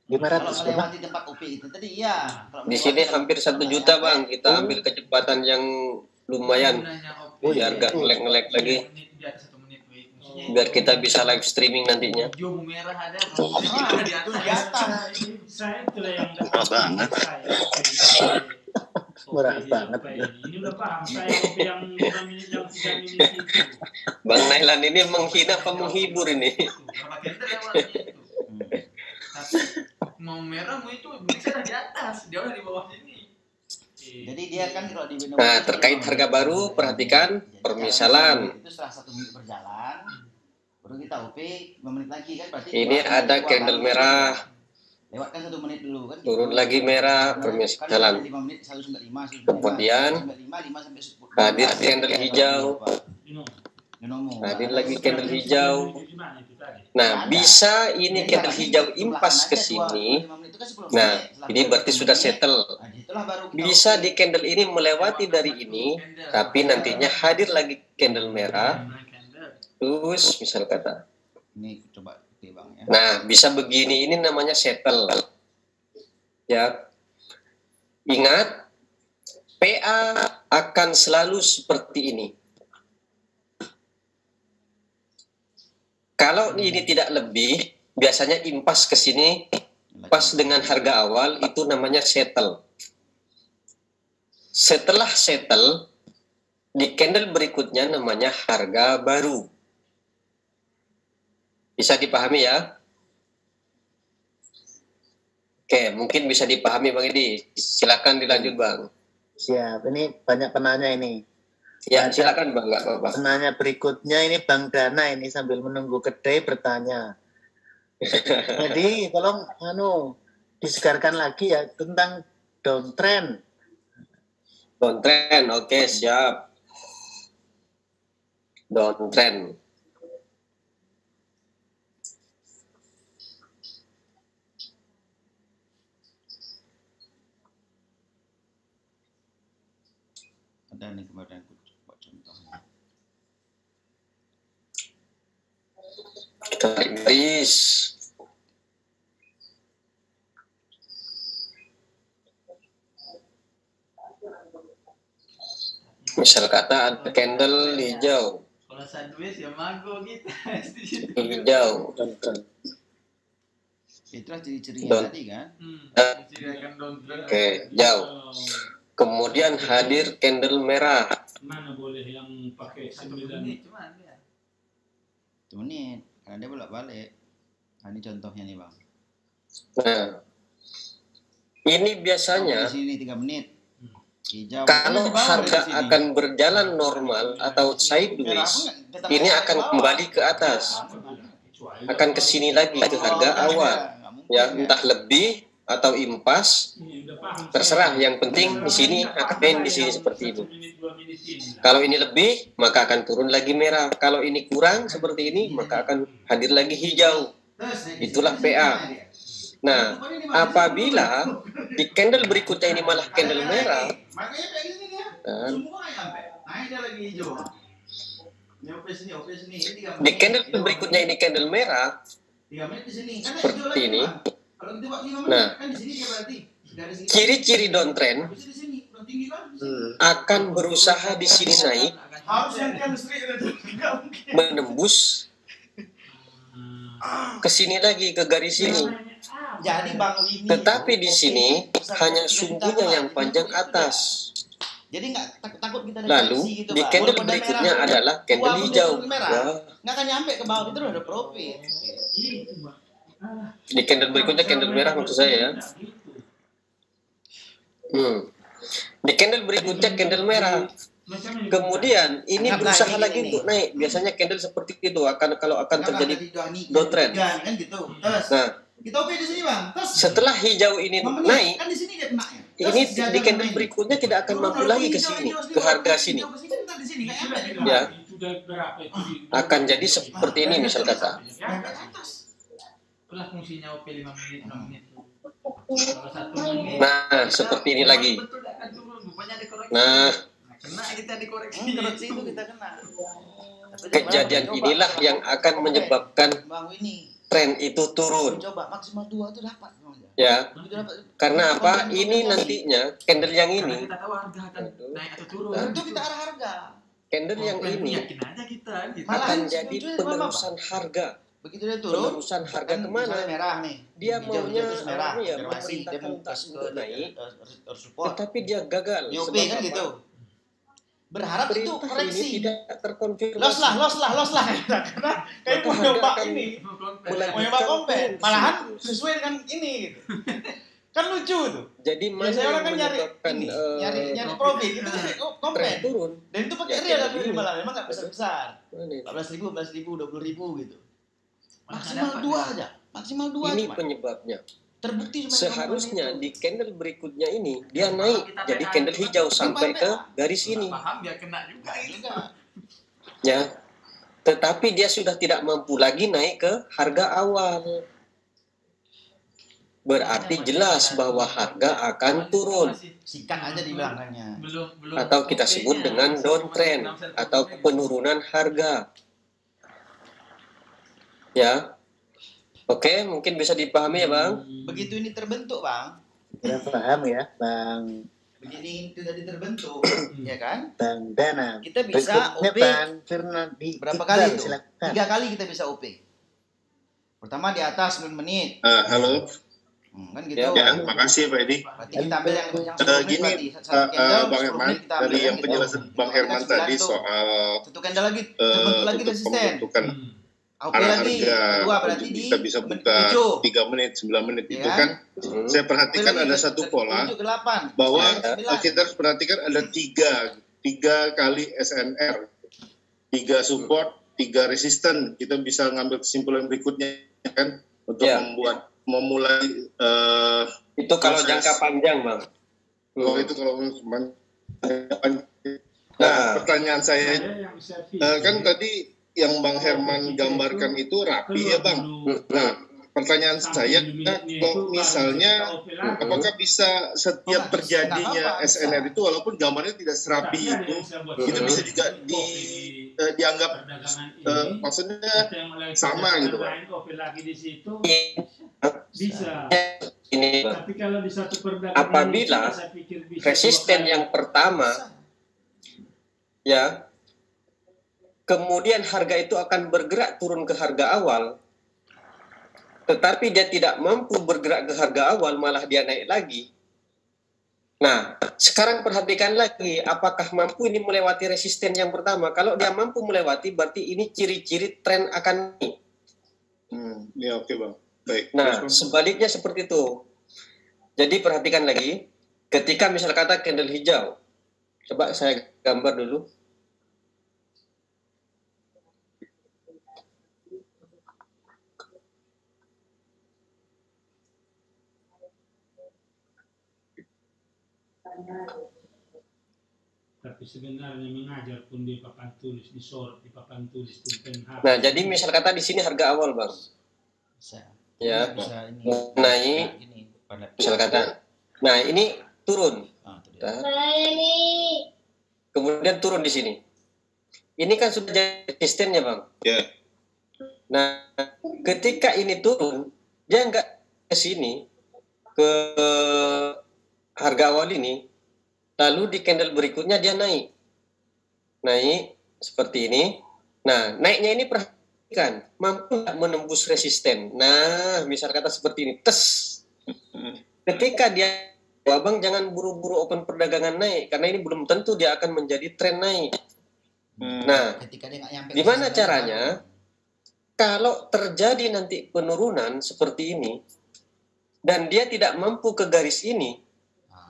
Speaker 1: 500
Speaker 4: Kalau melewati tempat UP itu tadi iya.
Speaker 2: Di sini hampir 1 juta Bang. Kita ambil kecepatan yang lumayan. Biar nggak ngelek-ngelek lagi. Biar kita bisa live streaming nantinya.
Speaker 5: Hijau merah ada.
Speaker 4: Di atas.
Speaker 6: Saya itulah yang
Speaker 8: Murah banget.
Speaker 1: Murah banget.
Speaker 6: Ini udah paham saya kopi yang 5 menit yang 3 menit itu.
Speaker 2: Bang Nailan ini menghina apa menghibur ini?
Speaker 5: Berapa kender ya Bang? Tapi mau merah mau itu bisa di atas, dia udah di bawah sini.
Speaker 4: Jadi dia kan kalau di
Speaker 2: Nah, terkait harga baru, perhatikan permisalan.
Speaker 4: Itu setelah 1 menit berjalan, baru kita UP 5 menit lagi kan berarti.
Speaker 2: Ini ada candle merah.
Speaker 4: Lewatkan 1 menit dulu kan.
Speaker 2: Turun lagi merah, permisalan.
Speaker 4: 5 menit 1,5.
Speaker 2: Kemudian hadir candle hijau. Hadir lagi candle hijau. Nah, bisa ini candle hijau impas ke sini. Nah, ini berarti sudah settle. Bisa di candle ini melewati dari ini, tapi nantinya hadir lagi candle merah. Terus misal kata.
Speaker 4: Ini coba Bang ya.
Speaker 2: Nah, bisa begini, ini namanya settle. Ya. Ingat, PA akan selalu seperti ini. Kalau ini tidak lebih, biasanya impas ke sini pas dengan harga awal itu namanya settle. Setelah settle, di candle berikutnya namanya harga baru. Bisa dipahami ya? Oke, mungkin bisa dipahami Bang Edi. Silakan dilanjut Bang.
Speaker 1: siap. Ini banyak penanya ini.
Speaker 2: Ya, silakan Bang, nggak apa-apa.
Speaker 1: Penanya berikutnya ini Bang Dana ini sambil menunggu kedai bertanya. Jadi tolong disegarkan lagi ya tentang downtrend.
Speaker 2: Downtrend, oke siap. Downtrend.
Speaker 4: Ada nih kemarin aku coba contohnya.
Speaker 2: Tarik garis. Misal kata ada candle hijau.
Speaker 5: Kalau sideways ya mago kita.
Speaker 2: Hijau.
Speaker 4: Itulah ciri-cirinya tadi kan.
Speaker 2: Oke, jauh. Kemudian hadir candle merah.
Speaker 6: Mana boleh yang pakai 9
Speaker 5: Cuman ya.
Speaker 4: 1 menit. Karena dia bolak-balik. Nah, ini contohnya nih Bang.
Speaker 2: Nah, ini biasanya
Speaker 4: Di sini 3 menit. Hijau.
Speaker 2: kalau harga akan berjalan normal atau sideways, ini akan kembali ke atas. Akan ke sini lagi ke harga awal. Ya, entah lebih atau impas, terserah. Yang penting di sini akan di sini seperti itu. Kalau ini lebih, maka akan turun lagi merah. Kalau ini kurang seperti ini, maka akan hadir lagi hijau. Itulah PA. Nah, apabila di candle berikutnya ini malah candle merah, di candle berikutnya ini candle merah, seperti ini. Nah, ciri-ciri downtrend akan berusaha di sini naik, menembus ke sini lagi, ke garis ini.
Speaker 4: Jadi Bang Winnie,
Speaker 2: Tetapi di sini hanya sumbunya yang panjang atas.
Speaker 4: jadi nggak takut kita
Speaker 2: Lalu
Speaker 4: gitu,
Speaker 2: di
Speaker 4: Bang.
Speaker 2: candle
Speaker 4: Walaupun ada
Speaker 2: berikutnya
Speaker 4: merah,
Speaker 2: adalah candle
Speaker 4: walaupun
Speaker 2: hijau.
Speaker 4: dia merah,
Speaker 2: Ya,
Speaker 4: nggak akan nyampe ke bawah, itu udah profit.
Speaker 2: di candle berikutnya candle merah maksud saya ya. Di candle berikutnya candle merah. Kemudian ini
Speaker 4: Anggap
Speaker 2: berusaha
Speaker 4: lagi
Speaker 2: lagi
Speaker 4: ini.
Speaker 2: untuk naik. Biasanya candle seperti itu kalau akan terjadi downtrend.
Speaker 4: Kan gitu. Terus
Speaker 2: Nah,
Speaker 4: kita oke di sini Bang. Terus
Speaker 2: setelah hijau ini naik,
Speaker 4: kan di sini dia kena ya.
Speaker 2: ini di candle berikutnya tidak akan mampu lagi ke sini, ke harga sini. Ya, akan jadi seperti ini misal kata.
Speaker 5: Itulah fungsinya OP 5 menit, 6 menit. Kalau 1 menit.
Speaker 2: Nah, seperti ini lagi.
Speaker 5: Betul akan turun, rupanya ada koreksi.
Speaker 2: Nah,
Speaker 5: Kena kita dikoreksi.
Speaker 4: Koreksi itu kita kena.
Speaker 2: kejadian inilah yang akan menyebabkan
Speaker 4: Bang Winnie,
Speaker 2: tren itu turun.
Speaker 4: coba maksimal 2 tuh dapat.
Speaker 2: Ya,
Speaker 4: Begitu dapat.
Speaker 2: karena apa? Ini nantinya candle yang
Speaker 5: Karena
Speaker 2: ini,
Speaker 5: kita tahu harga akan naik atau turun.
Speaker 4: Tentu kita arah harga.
Speaker 2: candle yang ini
Speaker 5: yakin aja kita gitu.
Speaker 4: Malah
Speaker 2: akan jadi penerusan harga.
Speaker 4: Begitu dia turun,
Speaker 2: Penerusan harga
Speaker 4: kan
Speaker 2: kemana?
Speaker 4: misalnya merah nih.
Speaker 2: Dia
Speaker 4: Hijau,
Speaker 2: maunya
Speaker 4: terus merah,
Speaker 2: apa ya,
Speaker 4: konfirmasi dia mau
Speaker 2: memerintahkan
Speaker 4: ke
Speaker 2: untuk naik,
Speaker 4: support.
Speaker 2: tetapi dia gagal.
Speaker 4: Nyupi
Speaker 2: Sebab
Speaker 4: kan
Speaker 2: apa?
Speaker 4: gitu. Berharap itu
Speaker 2: Perintah ini
Speaker 4: koreksi.
Speaker 2: tidak terkonfirmasi.
Speaker 4: Los lah. Karena kayak mau
Speaker 2: Maka
Speaker 4: nyoba
Speaker 2: harga akan
Speaker 4: ini.
Speaker 2: mulai
Speaker 4: Mau nyoba kompet.
Speaker 2: turun.
Speaker 4: Malahan sesuai dengan ini gitu. Kan lucu tuh.
Speaker 2: Jadi mana
Speaker 4: Biasanya orang
Speaker 2: yang
Speaker 4: kan nyari
Speaker 2: menyebabkan
Speaker 4: ini, nyari profit itu kan
Speaker 2: tren
Speaker 4: kompet.
Speaker 2: turun?
Speaker 4: Dan itu pakai
Speaker 2: Ya,
Speaker 4: real
Speaker 2: kayak
Speaker 4: tapi
Speaker 2: gini.
Speaker 4: malah memang nggak besar-besar.
Speaker 2: Mana ini?
Speaker 4: 14.000, 20.000 gitu.
Speaker 5: Mana
Speaker 4: Maksimal
Speaker 5: dapat
Speaker 4: 2
Speaker 5: ya?
Speaker 4: aja. Maksimal 2
Speaker 2: Ini
Speaker 4: cuma.
Speaker 2: penyebabnya.
Speaker 4: Terbukti cuma
Speaker 2: Seharusnya
Speaker 4: itu.
Speaker 2: di candle berikutnya ini dia
Speaker 5: Kalau
Speaker 2: naik
Speaker 5: kita
Speaker 2: jadi
Speaker 5: PA
Speaker 2: candle
Speaker 5: juga,
Speaker 2: hijau sampai ke garis ini.
Speaker 5: Paham dia kena juga
Speaker 4: Nggak
Speaker 5: ini.
Speaker 4: juga.
Speaker 2: Ya. Tetapi dia sudah tidak mampu lagi naik ke harga awal. Berarti jelas bahwa harga akan turun
Speaker 4: Sikat aja di belakangnya.
Speaker 5: Belum
Speaker 2: atau kita sebut dengan downtrend atau penurunan harga. Ya. Oke, mungkin bisa dipahami ya, Bang?
Speaker 4: Begitu ini terbentuk, Bang.
Speaker 1: Ya, paham ya, Bang
Speaker 4: Begini itu tadi terbentuk, ya kan?
Speaker 1: Bang Dana.
Speaker 4: Kita bisa
Speaker 1: Berikutnya
Speaker 4: OP
Speaker 1: Bang Firnandi.
Speaker 4: berapa
Speaker 1: Iqbal,
Speaker 4: kali itu?
Speaker 1: silakan.
Speaker 4: 3 kali kita bisa OP. Pertama di atas 9 menit.
Speaker 3: Halo,
Speaker 4: Kan gitu.
Speaker 3: ya, makasih Pak Edi.
Speaker 4: Berarti kita ambil yang 10 menit
Speaker 3: Gini,
Speaker 4: berarti. Satu candle,
Speaker 3: Bang
Speaker 4: 10
Speaker 3: Herman,
Speaker 4: menit kita ambil
Speaker 3: dari
Speaker 4: kan
Speaker 3: yang
Speaker 4: gitu.
Speaker 3: penjelasan Bang
Speaker 4: Itu
Speaker 3: Herman
Speaker 4: kan 9
Speaker 3: tadi
Speaker 4: tuh.
Speaker 3: soal
Speaker 4: Satu candle lagi, terbentuk lagi
Speaker 3: untuk
Speaker 4: resisten.
Speaker 3: pembentukan
Speaker 4: OP
Speaker 3: arah
Speaker 4: lagi.
Speaker 3: harga
Speaker 4: Kedua berarti
Speaker 3: untuk
Speaker 4: di
Speaker 3: kita bisa
Speaker 4: menit
Speaker 3: buka
Speaker 4: 7.
Speaker 3: 3 menit, 9 menit
Speaker 4: Ya
Speaker 3: itu
Speaker 4: kan?
Speaker 3: kan. Saya perhatikan ada satu pola
Speaker 4: 7 ke 8.
Speaker 3: bahwa
Speaker 4: 9.
Speaker 3: kita harus perhatikan ada tiga kali SNR, 3 support, 3 resisten. Kita bisa ngambil kesimpulan berikutnya kan untuk
Speaker 2: Ya.
Speaker 3: memulai
Speaker 2: Itu kalau
Speaker 3: proses.
Speaker 2: jangka panjang, Bang.
Speaker 3: itu kalau
Speaker 2: Nah,
Speaker 3: pertanyaan saya kan tadi yang Bang Herman gambarkan itu rapi ya Bang. Nah, pertanyaan saya kalau misalnya apakah bisa setiap terjadinya SNR itu walaupun gambarnya tidak serapi itu bisa juga dianggap maksudnya sama gitu Pak.
Speaker 6: Bisa.
Speaker 2: ini
Speaker 6: Tapi kalau di satu perdagangan
Speaker 2: apabila
Speaker 6: saya pikir bisa
Speaker 2: resisten
Speaker 6: 2 kali.
Speaker 2: yang pertama ya kemudian harga itu akan bergerak turun ke harga awal tetapi dia tidak mampu bergerak ke harga awal malah dia naik lagi. Nah sekarang perhatikan lagi apakah mampu ini melewati resisten yang pertama. Kalau dia mampu melewati berarti ini ciri-ciri tren akan naik.
Speaker 3: Ya oke Bang. Baik.
Speaker 2: Nah, sebaliknya seperti itu. Jadi perhatikan lagi, ketika misal kata candle hijau, coba saya gambar dulu.
Speaker 6: Tapi sebenarnya mengajar pun di papan tulis, disorot di papan tulis pulpen HP.
Speaker 2: Nah, jadi misal kata di sini harga awal, Bang.
Speaker 4: Bisa.
Speaker 2: Ya,
Speaker 4: Bisa ini.
Speaker 2: naik,
Speaker 4: Ini pada
Speaker 2: misal kata. Nah, ini turun.
Speaker 4: itu dia.
Speaker 2: Kemudian turun di sini. Ini kan sudah jadi resistennya, Bang.
Speaker 3: Ya.
Speaker 2: Nah, ketika ini turun, dia nggak ke sini, ke harga awal ini, lalu di candle berikutnya dia naik seperti ini. Nah, naiknya ini perhatikan, mampu nggak menembus resisten. Nah, misal kata seperti ini, tes. Ketika dia, abang jangan buru-buru open perdagangan naik, karena ini belum tentu dia akan menjadi tren naik. Nah, gimana caranya? Kalau terjadi nanti penurunan seperti ini, dan dia tidak mampu ke garis ini,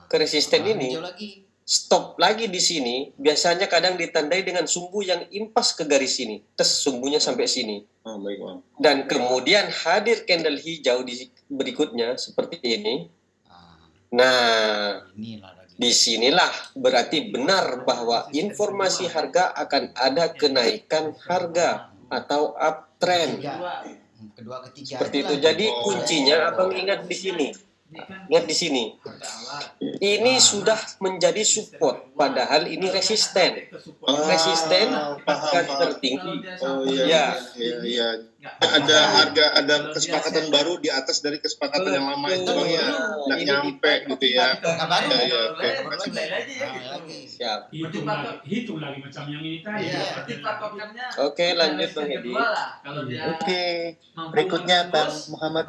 Speaker 2: ke resisten ini, stop lagi di sini, biasanya kadang ditandai dengan sumbu yang impas ke garis ini, tes sumbunya sampai sini. Dan kemudian hadir candle hijau di berikutnya seperti ini. Nah, disinilah berarti benar bahwa informasi harga akan ada kenaikan harga atau uptrend.
Speaker 4: Kedua, ketiga.
Speaker 2: Seperti itu. Jadi kuncinya abang ingat di sini. Lihat di sini. Ini sudah menjadi support, padahal ini resisten. Resisten akan tertinggi.
Speaker 3: Oh iya. Ada kesepakatan baru di atas dari kesepakatan yang lama itu Bang ya. Nggak nyampe gitu ya.
Speaker 2: Siap.
Speaker 6: Hitung lagi macam yang ini tadi.
Speaker 2: Oke, lanjut Bang Edi.
Speaker 1: Oke. Berikutnya Bang Muhammad.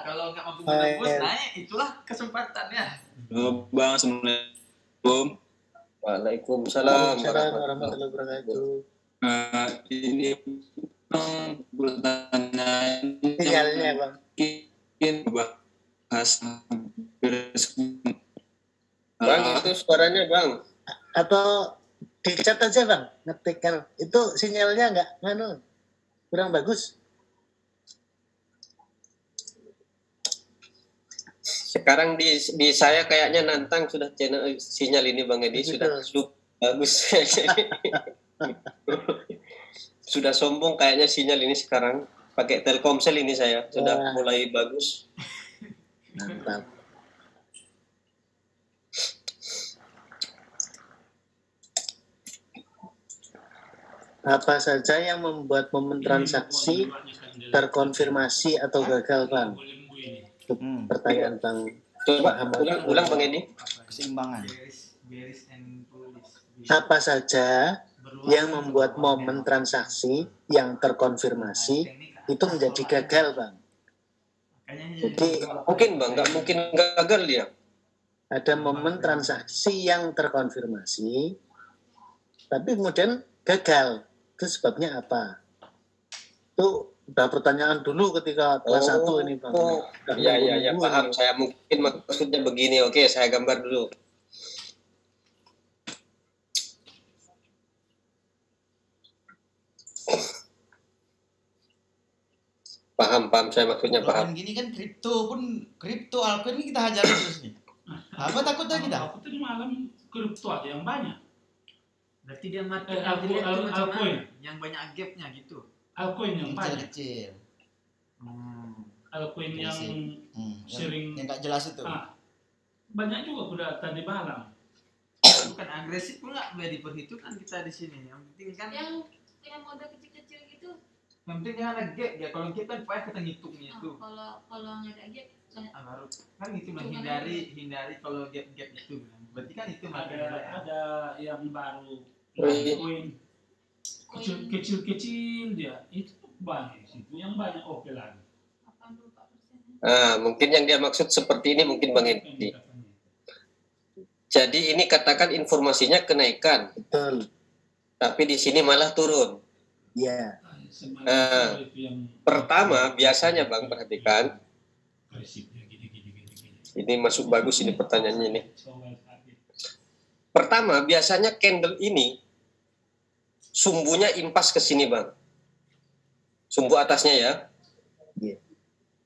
Speaker 5: Kalau nggak mampu menembus naik, itulah kesempatannya.
Speaker 8: Bang, Assalamualaikum.
Speaker 2: Waalaikumsalam
Speaker 1: Warahmatullahi wabarakatuh.
Speaker 8: Ini pertanyaan
Speaker 1: Sinyalnya Bang.
Speaker 8: mungkin bahas
Speaker 2: Bang, itu suaranya Bang.
Speaker 1: Atau di chat aja Bang, ngetikkan. Itu sinyalnya nggak kurang bagus.
Speaker 2: Sekarang di saya kayaknya nantang sudah channel sinyal ini Bang Edi sudah bagus. Sudah sombong kayaknya sinyal ini sekarang. Pakai Telkomsel ini saya sudah mulai bagus.
Speaker 1: Mantap. Apa saja yang membuat momen transaksi terkonfirmasi atau gagal Bang? Pertanyaan Bang.
Speaker 2: Coba ulang Bang Edi.
Speaker 4: Keseimbangan.
Speaker 1: Apa saja yang membuat momen transaksi yang terkonfirmasi itu menjadi gagal Bang? Jadi
Speaker 2: mungkin Bang, nggak mungkin gagal dia.
Speaker 1: ada momen transaksi yang terkonfirmasi tapi kemudian gagal. Itu sebabnya apa? Itu udah pertanyaan dulu ketika kelas 1 ini Bang.
Speaker 2: Iya, paham. Saya mungkin maksudnya begini. Oke, saya gambar dulu. Paham, saya maksudnya paham.
Speaker 4: Gini kan kripto altcoin ini kita hajar terus nih. Apa takutnya kita?
Speaker 6: Aku tadi malam kripto ada yang banyak.
Speaker 5: Berarti dia mati
Speaker 6: altcoin
Speaker 5: yang banyak gapnya gitu.
Speaker 6: Altcoin yang banyak.
Speaker 4: Kecil.
Speaker 6: Altcoin yang sering
Speaker 4: yang nggak jelas itu.
Speaker 6: Banyak juga udah tadi malam.
Speaker 5: Bukan agresif pula, biar diperhitungkan kita di sini. Yang penting kan
Speaker 7: yang modal kecil-kecil gitu.
Speaker 5: Yang penting jangan ada gap ya. Kalau gap kan payah kita ngitungnya itu.
Speaker 7: Kalau nggak ada gap
Speaker 5: baru kan itu hindari kalau gap itu. Berarti kan itu
Speaker 6: ada yang baru altcoin kecil dia itu banyak situ yang banyak oke lagi.
Speaker 7: 84%.
Speaker 2: Mungkin yang dia maksud seperti ini mungkin Bang Edi. Jadi ini katakan informasinya kenaikan.
Speaker 1: Betul.
Speaker 2: Tapi di sini malah turun.
Speaker 1: Iya.
Speaker 2: Pertama biasanya Bang perhatikan. Ini masuk bagus ini pertanyaannya ini. Pertama biasanya candle ini sumbunya impas ke sini Bang. Sumbu atasnya ya.
Speaker 1: Yeah.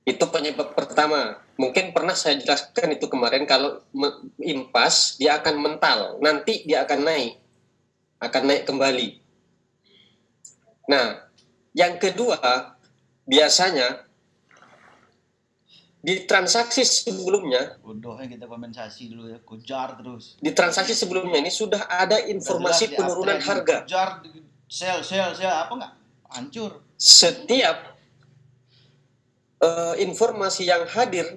Speaker 2: Itu penyebab pertama. Mungkin pernah saya jelaskan itu kemarin, kalau impas dia akan mental, nanti dia akan naik kembali. Nah, yang kedua biasanya di transaksi sebelumnya,
Speaker 4: bodohnya kita kompensasi dulu ya, kejar terus.
Speaker 2: Di transaksi sebelumnya ini sudah ada informasi penurunan harga.
Speaker 4: Kejar, sell apa enggak? Hancur.
Speaker 2: Setiap informasi yang hadir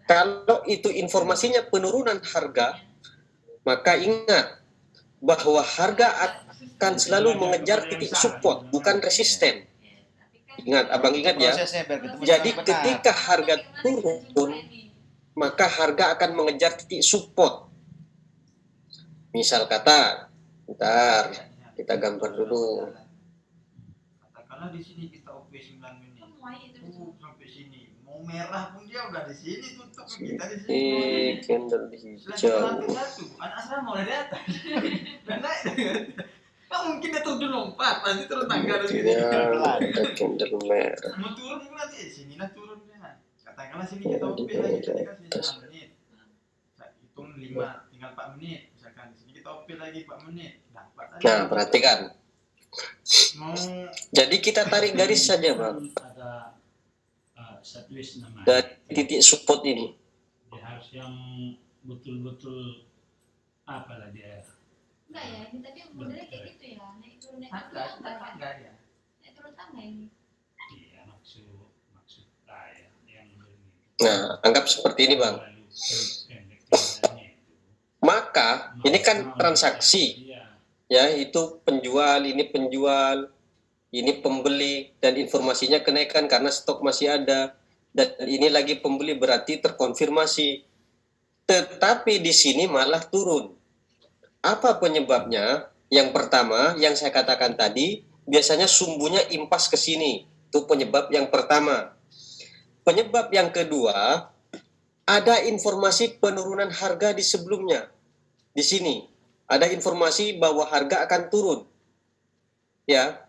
Speaker 2: kalau itu informasinya penurunan harga, maka ingat bahwa harga akan selalu mengejar titik support, bukan resisten. Ingat, abang ingat ya. Jadi ketika harga turun, maka harga akan mengejar titik support. Misal kata, bentar, kita gambar dulu.
Speaker 5: Katakanlah di sini kita OP 9 menit. Sampai sini. Mau merah pun dia udah di sini, tutup kita di sini.
Speaker 2: Candle hijau.
Speaker 5: Anak asrama udah di atas. Udah naik. Nggak mungkin dia turun lompat, pasti turun tangga dari sini.
Speaker 2: Ada candle merah.
Speaker 5: Mau turun pun nanti di sini lah turunnya. Katakanlah sini kita OP lagi, ketika sini 6 menit. Hitung 5, tinggal 4 menit. Misalkan di sini kita OP lagi 4 menit. Dapat aja.
Speaker 2: Nah, perhatikan. Jadi kita tarik garis saja, Bang.
Speaker 6: Ada setlist namanya.
Speaker 2: Dari titik support ini.
Speaker 6: Dia harus yang betul-betul apalah dia.
Speaker 7: Enggak ya, ini tadi modelnya kayak gitu ya, naik turun
Speaker 5: Tangga ya.
Speaker 7: naik turun tangga ini.
Speaker 6: Iya, maksud saya yang begini.
Speaker 2: Nah, anggap seperti ini, Bang. Maka ini kan transaksi. Ya, itu penjual, ini pembeli, dan informasinya kenaikan karena stok masih ada, dan ini lagi pembeli, berarti terkonfirmasi. Tetapi di sini malah turun. Apa penyebabnya? Yang pertama, yang saya katakan tadi, biasanya sumbunya impas ke sini. Itu penyebab yang pertama. Penyebab yang kedua, ada informasi penurunan harga di sebelumnya. Di sini ada informasi bahwa harga akan turun. Ya.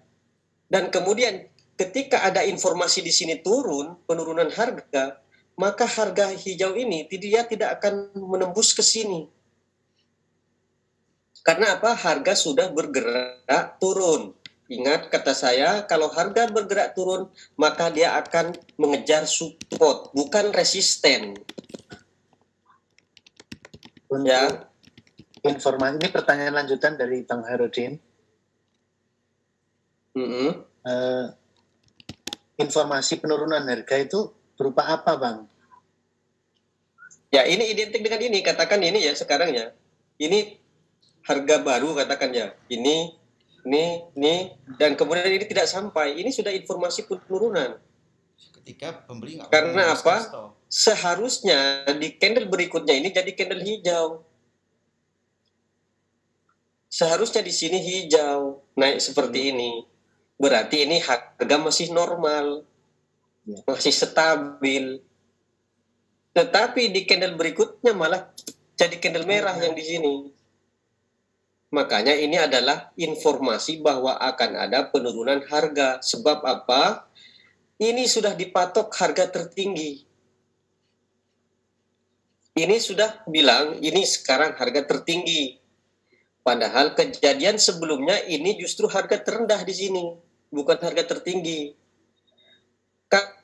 Speaker 2: Dan kemudian ketika ada informasi di sini turun, penurunan harga, maka harga hijau ini dia tidak akan menembus ke sini. Karena apa? Harga sudah bergerak turun. Ingat kata saya, kalau harga bergerak turun, maka dia akan mengejar support, bukan resisten. Ya.
Speaker 1: Informasi ini pertanyaan lanjutan dari Bang Harudin. Informasi penurunan harga itu berupa apa, Bang?
Speaker 2: Ya, ini identik dengan ini. Katakan ini ya sekarang ya. Ini harga baru katakan ya. Ini, dan kemudian ini tidak sampai. Ini sudah informasi penurunan.
Speaker 4: Ketika pembeli nggak.
Speaker 2: Karena apa? Seharusnya di candle berikutnya ini jadi candle hijau. Seharusnya di sini hijau, naik seperti ini. Berarti ini harga masih normal, masih stabil. Tetapi di candle berikutnya malah jadi candle merah yang di sini. Makanya ini adalah informasi bahwa akan ada penurunan harga. Sebab apa? Ini sudah dipatok harga tertinggi. Ini sudah bilang ini sekarang harga tertinggi. Padahal kejadian sebelumnya ini justru harga terendah di sini, bukan harga tertinggi.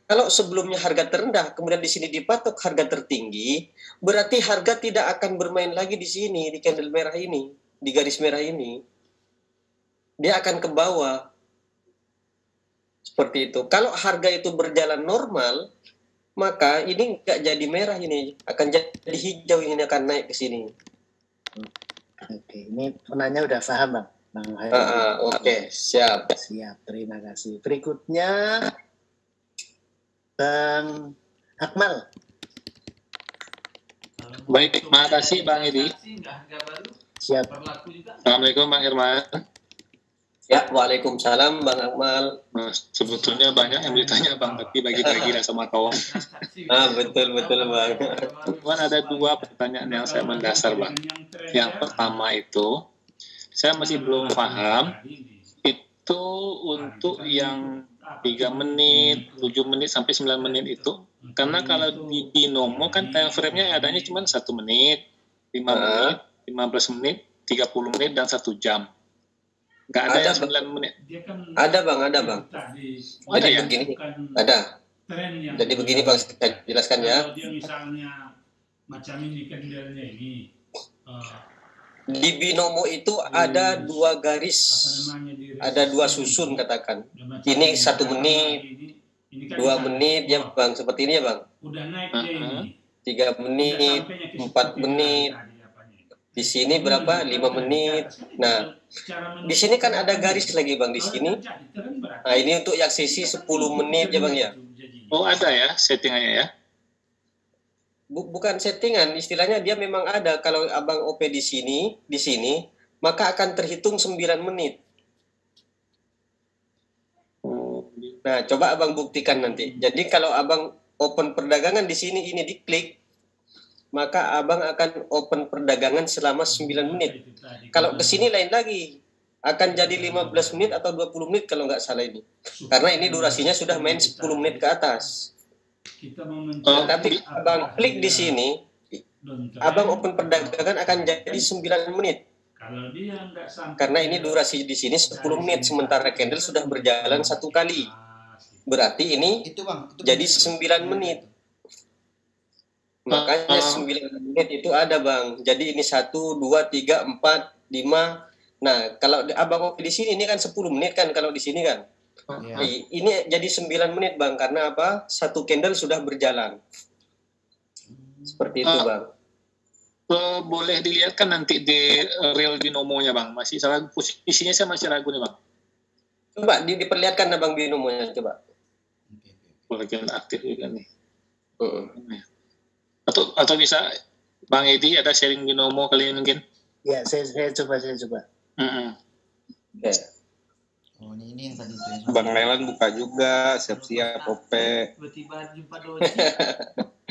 Speaker 2: Kalau sebelumnya harga terendah, kemudian di sini dipatok harga tertinggi, berarti harga tidak akan bermain lagi di sini, di candle merah ini, di garis merah ini. Dia akan ke bawah. Seperti itu. Kalau harga itu berjalan normal, maka ini nggak jadi merah ini, akan jadi hijau, ini akan naik ke sini.
Speaker 1: Oke, ini penanya udah paham, Bang.
Speaker 2: Oke, siap.
Speaker 1: Siap, terima kasih. Berikutnya, Bang Akmal.
Speaker 3: Baik, terima kasih Bang Edi.
Speaker 1: Siap.
Speaker 3: Assalamualaikum Bang Irman.
Speaker 2: Ya, waalaikumsalam Bang Akmal.
Speaker 3: Nah, sebetulnya banyak yang ditanya Bang, tapi bagi-bagi lah sama kawan.
Speaker 2: Betul Bang.
Speaker 3: Cuman ada dua pertanyaan yang saya mendasar Bang. Yang pertama itu, saya masih belum paham, itu untuk yang 3 menit, 7 menit, sampai 9 menit itu. Karena kalau di binomo kan time frame-nya adanya cuma 1 menit, 5 menit, 15 menit, 30 menit, dan 1 jam. Nggak ada yang 9 menit.
Speaker 2: Ada Bang.
Speaker 3: Ada ya?
Speaker 2: Begini. Ada. Jadi begini Bang, saya jelaskan ya.
Speaker 6: Kalau dia misalnya macam ini candlenya ini.
Speaker 2: Di binomo itu ada 2 garis, ada 2 susun katakan. Ini 1 menit, 2 menit ya Bang, seperti ini ya Bang.
Speaker 6: Udah naik dia ini.
Speaker 2: 3 menit, 4 menit. Di sini berapa? 5 menit. Nah, di sini kan ada garis lagi Bang di sini. Nah, ini untuk yang sesi 10 menit ya Bang ya.
Speaker 9: Oh, ada ya settingannya ya?
Speaker 2: Bukan settingan, istilahnya dia memang ada. Kalau Abang OP di sini, maka akan terhitung 9 menit. Nah, coba Abang buktikan nanti. Jadi kalau Abang open perdagangan di sini ini diklik, maka Abang akan open perdagangan selama 9 menit. Kalau ke sini lain lagi. Akan jadi 15 menit atau 20 menit kalau nggak salah ini. Karena ini durasinya sudah main 10 menit ke atas. Tapi Abang klik di sini, Abang open perdagangan akan jadi 9 menit. Karena ini durasi di sini 10 menit, sementara candle sudah berjalan 1 kali. Berarti ini jadi 9 menit. Makanya 9 menit itu ada Bang. Jadi ini 1, 2, 3, 4, 5. Nah, kalau Abang di sini ini kan 10 menit kan kalau di sini kan. Ya. Ini jadi 9 menit Bang karena apa? 1 candle sudah berjalan. Seperti itu Bang.
Speaker 9: Boleh dilihat kan nanti di real binomonya Bang. Masih salah posisinya, saya masih ragu nih Bang.
Speaker 2: Coba diperlihatkan Abang binomonya coba.
Speaker 9: Boleh aktif juga nih. Atau bisa Bang Edi ada sharing binomo kali ini mungkin?
Speaker 1: Ya, saya coba.
Speaker 2: Okay.
Speaker 4: Oh, ini yang tadi
Speaker 8: Bang Nelan buka juga, siap-siap OP.
Speaker 5: Tiba-tiba jumpa Doji.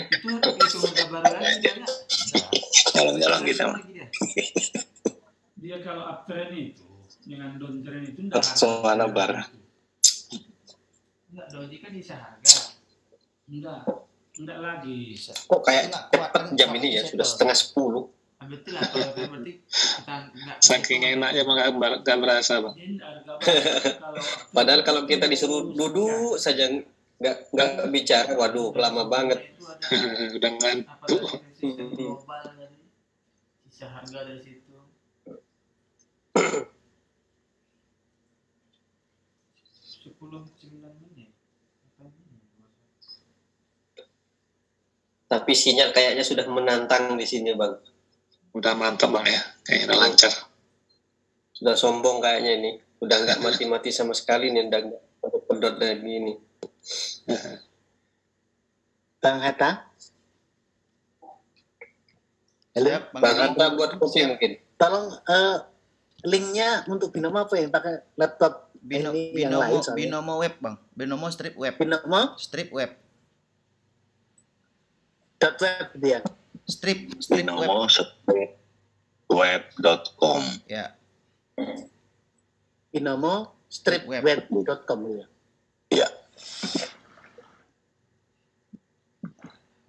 Speaker 5: Itu gambar lagi dia enggak?
Speaker 8: Jalan-jalan kita.
Speaker 6: Dia kalau uptrend itu dengan downtrend itu enggak
Speaker 8: Soalnya bar.
Speaker 5: Enggak, Doji kan bisa harga.
Speaker 6: Enggak lagi.
Speaker 2: Kok kayak cepat jam ini ya, sudah setengah 10.
Speaker 5: Betul lah, kalau berarti kita enggak.
Speaker 9: Saking enaknya nggak berasa Bang.
Speaker 2: Padahal kalau kita disuruh duduk saja nggak bicara, waduh lama banget.
Speaker 9: Udah ngantuk.
Speaker 5: Global dari sisa harga dari situ. 9 menit.
Speaker 2: Tapi sinyal kayaknya sudah menantang di sini Bang.
Speaker 9: Udah mantap Bang ya, kayaknya lancar.
Speaker 2: Sudah sombong kayaknya ini. Udah nggak mati-mati sama sekali nih, udah nggak pedot lagi ini.
Speaker 1: Bang Hatta? Halo?
Speaker 2: Bang Hatta buat kopi mungkin.
Speaker 1: Tolong linknya untuk binomo apa yang pakai laptop ini yang lain soalnya.
Speaker 4: Binomo web Bang, binomo strip web.
Speaker 1: Binomo?
Speaker 4: Strip web.
Speaker 1: .web dia.
Speaker 4: Strip
Speaker 10: binomo web.com.
Speaker 4: Ya.
Speaker 1: Binomo stripweb.com ya.
Speaker 10: Ya.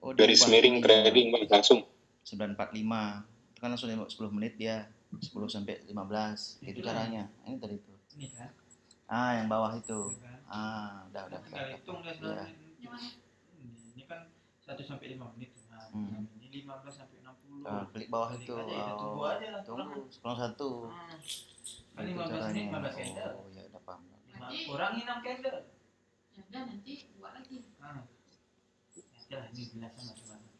Speaker 4: Oh,
Speaker 10: garis miring trading Bang langsung
Speaker 4: 945. Itu kan langsung 10 menit dia. 10 sampai 15. Itu caranya. Ini tadi itu.
Speaker 5: Ini kan.
Speaker 4: Yang bawah itu. Udah.
Speaker 5: Tinggal hitung deh ini kan 1 sampai 5 menit. Ini 15 sampai 60.
Speaker 4: Klik bawah itu.
Speaker 5: Tunggu aja lah.
Speaker 4: Tunggu. Sekarang 1.
Speaker 5: Kan 15 menit 15 candle.
Speaker 4: Oh ya udah paham.
Speaker 5: Kurangi 6 candle.
Speaker 7: Ya udah nanti buat lagi.
Speaker 5: Ya ini biasa macam-macam.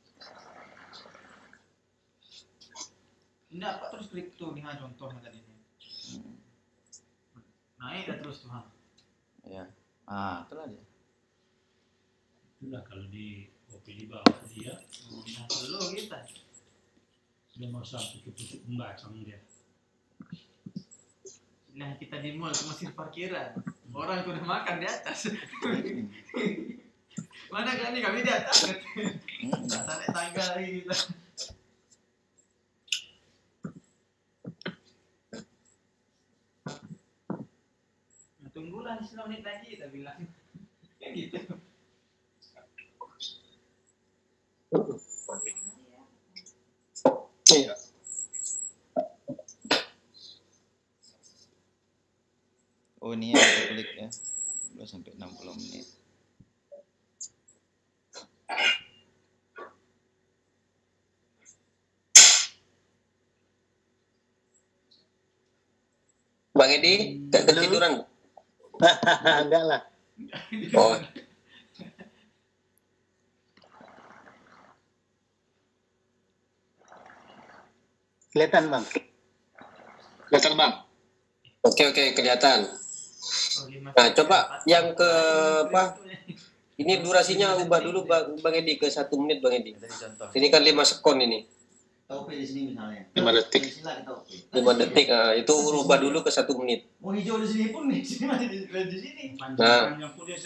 Speaker 5: Ini apa terus klik tuh nih contohnya tadi ini. Naik dah terus tuh
Speaker 4: Ya. Itulah dia.
Speaker 6: Itulah kalau di kopi di bawah dia.
Speaker 5: Dulu kita.
Speaker 6: Dia mau sampai ke pucuk membacang dia.
Speaker 5: Nah kita di mall masih parkiran. Orang itu udah makan di atas. Mana kan nih kami di atas. Nggak naik tangga lagi kita. Nah, tunggulah 9 menit lagi kita bilang. Kayak gitu.
Speaker 2: Iya.
Speaker 4: Oh ini ya klik ya 2 sampai 60 menit.
Speaker 2: Bang Edi, gak ketiduran?
Speaker 1: Enggak lah.
Speaker 2: Oh.
Speaker 1: Kelihatan Bang?
Speaker 9: Kelihatan Bang?
Speaker 2: Oke, kelihatan. Nah, coba yang ke apa? Ini durasinya ubah dulu Bang Edi ke 1 menit Bang Edi. Ini kan 5 sekon ini.
Speaker 4: Kita OP di sini misalnya.
Speaker 9: 5 detik.
Speaker 2: 5 detik, itu ubah dulu ke 1 menit.
Speaker 4: Mau hijau di sini pun di sini masih di sini.
Speaker 6: Panjang pun dia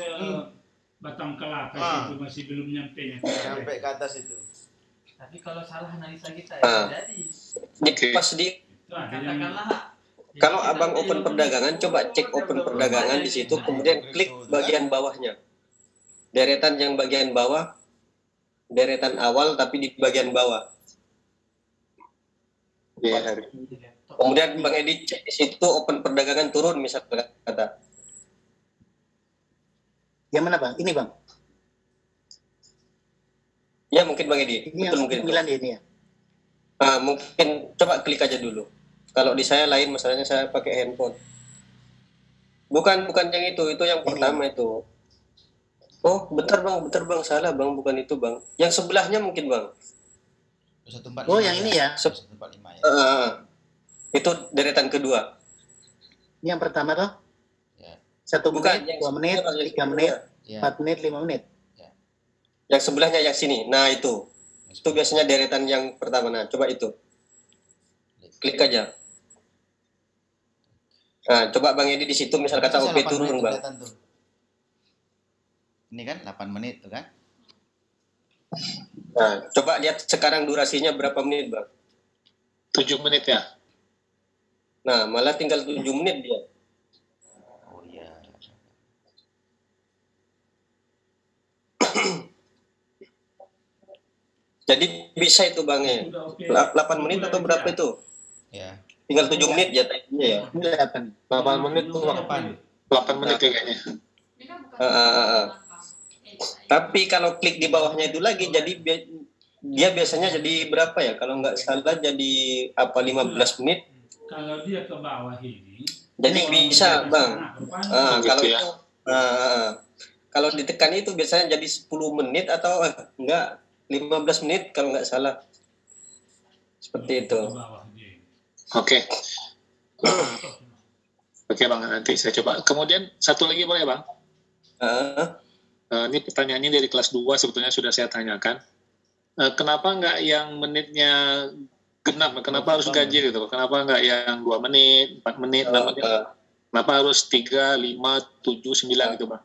Speaker 6: batang kelapa itu masih belum nyampe
Speaker 4: sampai ke atas itu.
Speaker 5: Tapi kalau salah analisa kita ya jadi.
Speaker 2: Pas di
Speaker 5: Katakanlah
Speaker 2: kalau abang open perdagangan, coba cek open perdagangan di situ, kemudian klik bagian bawahnya. Deretan yang bagian bawah, deretan awal tapi di bagian bawah. Kemudian Bang Edi cek di situ open perdagangan turun misalnya kata.
Speaker 1: Yang mana Bang? Ini Bang?
Speaker 2: Ya mungkin Bang Edi.
Speaker 1: Ini yang mungkin ini ya?
Speaker 2: Mungkin coba klik aja dulu. Kalau di saya lain, masalahnya saya pakai handphone. Bukan yang itu yang pertama itu. Oh, bentar bang, salah bang, bukan itu bang. Yang sebelahnya mungkin bang.
Speaker 4: 145.
Speaker 1: Oh, yang ini ya?
Speaker 4: 145 ya.
Speaker 2: Itu deretan kedua.
Speaker 1: Ini yang pertama toh?
Speaker 4: Ya.
Speaker 1: 1 menit, 2 menit, 3 menit, 4 menit, 5 menit.
Speaker 2: Ya. Yang sebelahnya yang sini. Nah itu. Itu biasanya deretan yang pertama. Nah, coba itu. Klik aja. Nah, coba Bang Edi di situ misal kata OP turun bang.
Speaker 4: Ini kan 8 menit tuh kan?
Speaker 2: Nah, coba lihat sekarang durasinya berapa menit bang?
Speaker 9: 7 menit ya.
Speaker 2: Nah, malah tinggal 7 menit dia.
Speaker 4: Oh iya.
Speaker 2: Jadi bisa itu bang ya. 8 menit atau berapa itu?
Speaker 4: Ya.
Speaker 2: Tinggal 7 menit ya tadinya ya.
Speaker 3: 8 menit tuh 8 menit ya kayaknya.
Speaker 2: Tapi kalau klik di bawahnya itu lagi jadi dia biasanya jadi berapa ya? Kalau nggak salah jadi 15 menit.
Speaker 6: Kalau dia ke bawah ini.
Speaker 2: Jadi bisa bang. Kalau
Speaker 9: ya.
Speaker 2: Kalau ditekan itu biasanya jadi 10 menit atau enggak 15 menit kalau nggak salah. Seperti itu.
Speaker 9: Oke. Oke bang, nanti saya coba. Kemudian satu lagi boleh bang? Ini pertanyaannya dari kelas 2 sebetulnya sudah saya tanyakan. Kenapa nggak yang menitnya genap? Kenapa harus ganjil gitu? Kenapa nggak yang 2 menit, 4 menit, 6 menit? Kenapa harus 3, 5, 7, 9 gitu bang?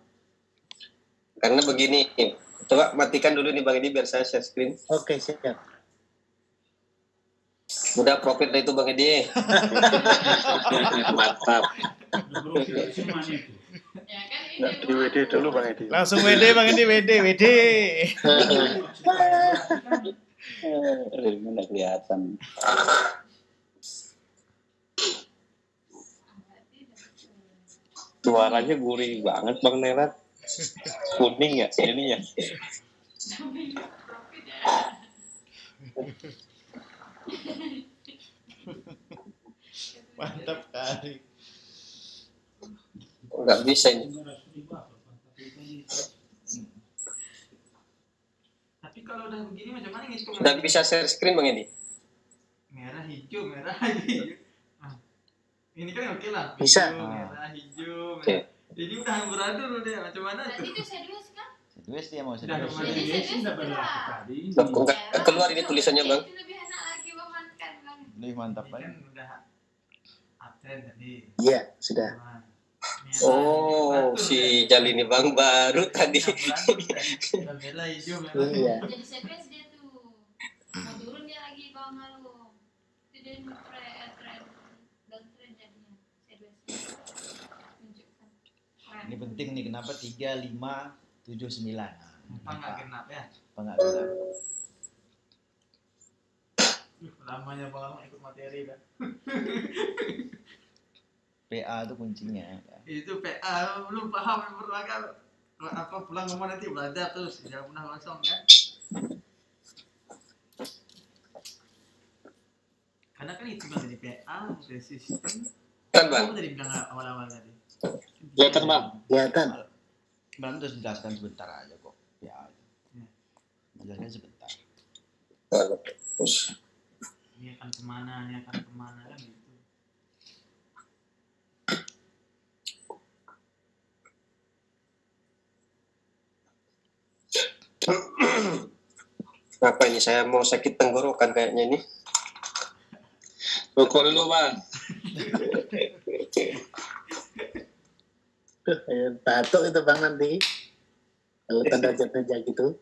Speaker 2: Karena begini, coba matikan dulu nih Bang Edi biar saya share screen.
Speaker 1: Oke, siap.
Speaker 2: Udah profit lah itu Bang Edi.
Speaker 9: Mantap.
Speaker 8: Di WD dulu Bang Edi.
Speaker 11: Langsung WD Bang Edi, WD.
Speaker 8: Dari mana kelihatan? Suaranya gurih banget Bang Nerat. Kuning ya ininya.
Speaker 11: Mantap kali.
Speaker 2: Nggak bisa ini.
Speaker 5: Tapi kalau udah begini macam mana ngitung?
Speaker 2: Udah bisa share screen Bang Edi?
Speaker 5: Merah hijau. Ini kan oke lah.
Speaker 1: Bisa.
Speaker 5: Merah hijau.
Speaker 2: Oke.
Speaker 5: Jadi udah amburadul deh, macam mana tuh?
Speaker 7: Berarti itu sedues kan?
Speaker 4: Sedues dia mau
Speaker 5: Udah
Speaker 4: sedues.
Speaker 5: kemana?
Speaker 2: Kok nggak keluar ini tulisannya Bang?
Speaker 7: Itu lebih enak lagi memakan Bang.
Speaker 4: Lebih mantap
Speaker 5: Ini
Speaker 4: kan?
Speaker 5: kan udah absen tadi.
Speaker 1: Iya, sudah.
Speaker 2: Oh, si Jalini Bang baru tadi.
Speaker 5: Merah hijau.
Speaker 1: Iya.
Speaker 7: Jadi sedues dia tuh. Mau turun dia lagi Bang Halo. Itu dia tren jadinya. Sedues. Tunjukkan.
Speaker 4: Ini penting nih, kenapa 3, 5, 7, 9.
Speaker 5: Apa nggak genap ya?
Speaker 4: Apa nggak genap?
Speaker 5: Lamanya Bang ikut materi kan.
Speaker 4: PA itu kuncinya.
Speaker 5: Itu PA belum paham yang berlagak apa pulang rumah nanti belajar terus jangan pernah kosong kan. Karena kan itu kan dari PA dari sistem.
Speaker 2: Kan Bang?
Speaker 5: Kamu tadi bilang awal-awal tadi.
Speaker 9: Kelihatan bang?
Speaker 1: Kelihatan.
Speaker 4: Bang terus jelaskan sebentar aja kok. PA. Jelaskan sebentar.
Speaker 2: Terus.
Speaker 5: Ini Ini akan kemana kan gitu.
Speaker 2: Apa ini, saya mau sakit tenggorokan kayaknya ini.
Speaker 9: Rokok dulu bang.
Speaker 1: Batuk itu bang nanti. Kalau tanda jatah gitu.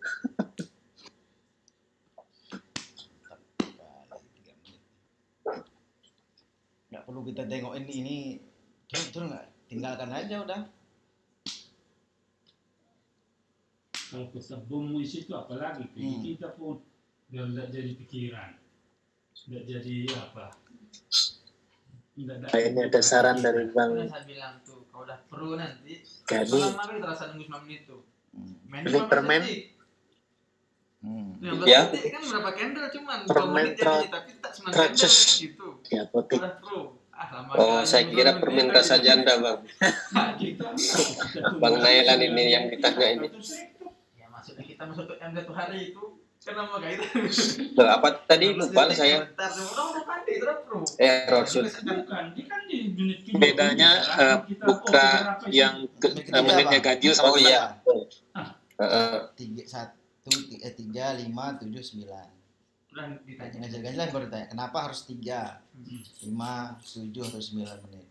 Speaker 11: Nggak perlu kita tengokin ini. Terus nggak, tinggalkan aja udah.
Speaker 6: Kalau kita bom isi itu apalagi kita pun biar tidak jadi pikiran, tidak jadi apa.
Speaker 1: Ini ada saran dari Bang.
Speaker 5: Saya bilang tuh, kalau udah pro nanti,
Speaker 1: Jadi
Speaker 5: lama kali terasa nunggu 9 menit tuh. Main
Speaker 1: ini permen.
Speaker 2: Ya.
Speaker 5: Kan berapa candle cuman 2
Speaker 1: Permen
Speaker 5: menit jadi, tapi tak 9 candle kan gitu.
Speaker 1: di apotek.
Speaker 5: Udah pro. Lama
Speaker 2: Oh,
Speaker 5: kali
Speaker 2: saya kira
Speaker 5: 9
Speaker 2: permen
Speaker 5: menit
Speaker 2: rasa
Speaker 5: aja.
Speaker 2: janda bang. Bang Nailan ini yang ditanya ini.
Speaker 5: Ya maksudnya kita masuk ke MD tuh hari itu kenapa kayak itu?
Speaker 2: Loh, apa tadi lupa lah saya.
Speaker 5: Bentar, orang udah pandai, udah pro.
Speaker 2: Rasul.
Speaker 9: Bedanya buka yang menitnya ganjil sama
Speaker 2: Oh iya.
Speaker 11: 3, 5, 7, 9.
Speaker 5: Dan ditanya.
Speaker 11: Ganjil-ganjilan baru ditanya, kenapa harus 3, 5, 7, atau 9 menit?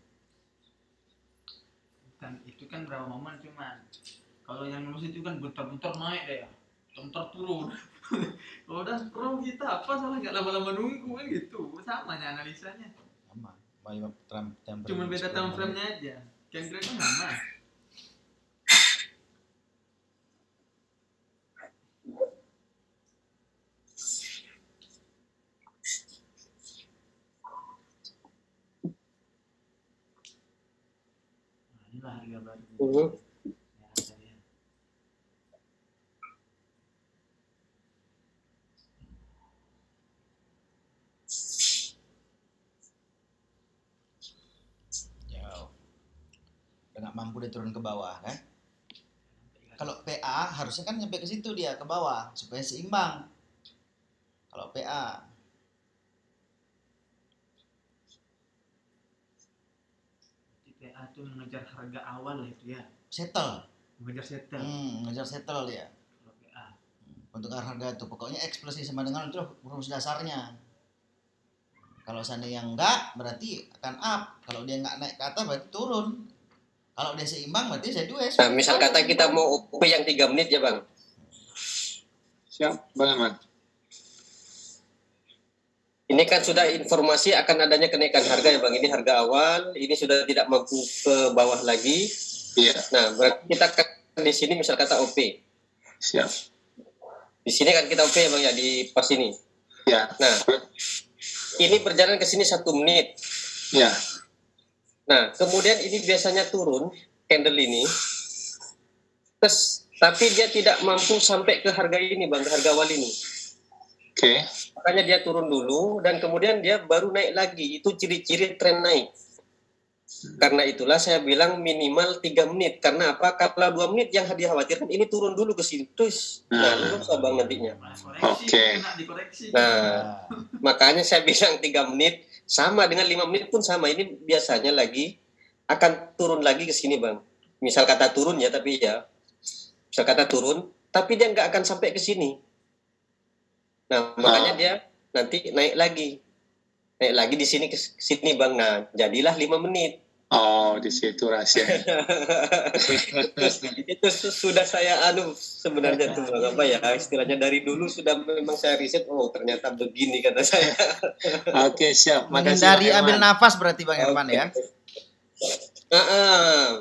Speaker 5: Dan itu kan berapa momen cuman. Kalau yang nulis itu kan bentar-bentar naik deh ya. Bentar turun. Kalau udah pro kita apa salah nggak lama-lama nunggu kan gitu. Sama nya analisanya.
Speaker 11: Sama.
Speaker 5: Cuma beda time frame-nya aja. Candle kan sama. Inilah harga baru.
Speaker 11: Nggak mampu dia turun ke bawah kan. Kalau PA harusnya kan nyampe ke situ dia ke bawah supaya seimbang. Kalau PA
Speaker 5: PA itu mengejar harga awal itu ya.
Speaker 11: settle.
Speaker 5: Mengejar settle.
Speaker 11: Mengejar settle dia.
Speaker 5: Kalau PA.
Speaker 11: Untuk harga itu pokoknya X plus sama dengan itu rumus dasarnya. Kalau seandainya enggak berarti akan up. Kalau dia enggak naik ke atas berarti turun. Kalau dia seimbang berarti saya dua.
Speaker 2: Nah, misal kata kita mau UP yang 3 menit ya bang.
Speaker 9: Siap, Bang Ahmad.
Speaker 2: Ini kan sudah informasi akan adanya kenaikan harga ya bang. Ini harga awal, ini sudah tidak mampu ke bawah lagi.
Speaker 9: Iya.
Speaker 2: Nah, berarti kita kan di sini misal kata OP.
Speaker 9: Siap.
Speaker 2: Di sini kan kita OP ya bang ya, di pas ini.
Speaker 9: Ya.
Speaker 2: Nah, ini berjalan ke sini 1 menit.
Speaker 9: Ya.
Speaker 2: Nah, kemudian ini biasanya turun, candle ini. Terus, tapi dia tidak mampu sampai ke harga ini bang, ke harga awal ini.
Speaker 9: Oke.
Speaker 2: Makanya dia turun dulu, dan kemudian dia baru naik lagi. Itu ciri-ciri tren naik. Karena itulah saya bilang minimal 3 menit. Karena apa? Kalau 2 menit yang dikhawatirkan ini turun dulu ke situ. Nah, lu bisa bang nantinya.
Speaker 9: Oke.
Speaker 2: Nah, makanya saya bilang 3 menit. Sama dengan 5 menit pun sama. Ini biasanya lagi akan turun lagi ke sini bang. Misal kata turun ya, tapi ya. Misal kata turun, tapi dia nggak akan sampai ke sini. Nah, makanya dia nanti naik lagi. Naik lagi di sini ke sini bang. Nah, jadilah 5 menit.
Speaker 9: Oh, di situ rahasia.
Speaker 2: Itu sudah saya sebenarnya tuh bang, apa ya istilahnya dari dulu sudah memang saya riset. Oh ternyata begini kata saya.
Speaker 9: Oke, siap.
Speaker 11: Menghindari ambil nafas berarti Bang Herman ya.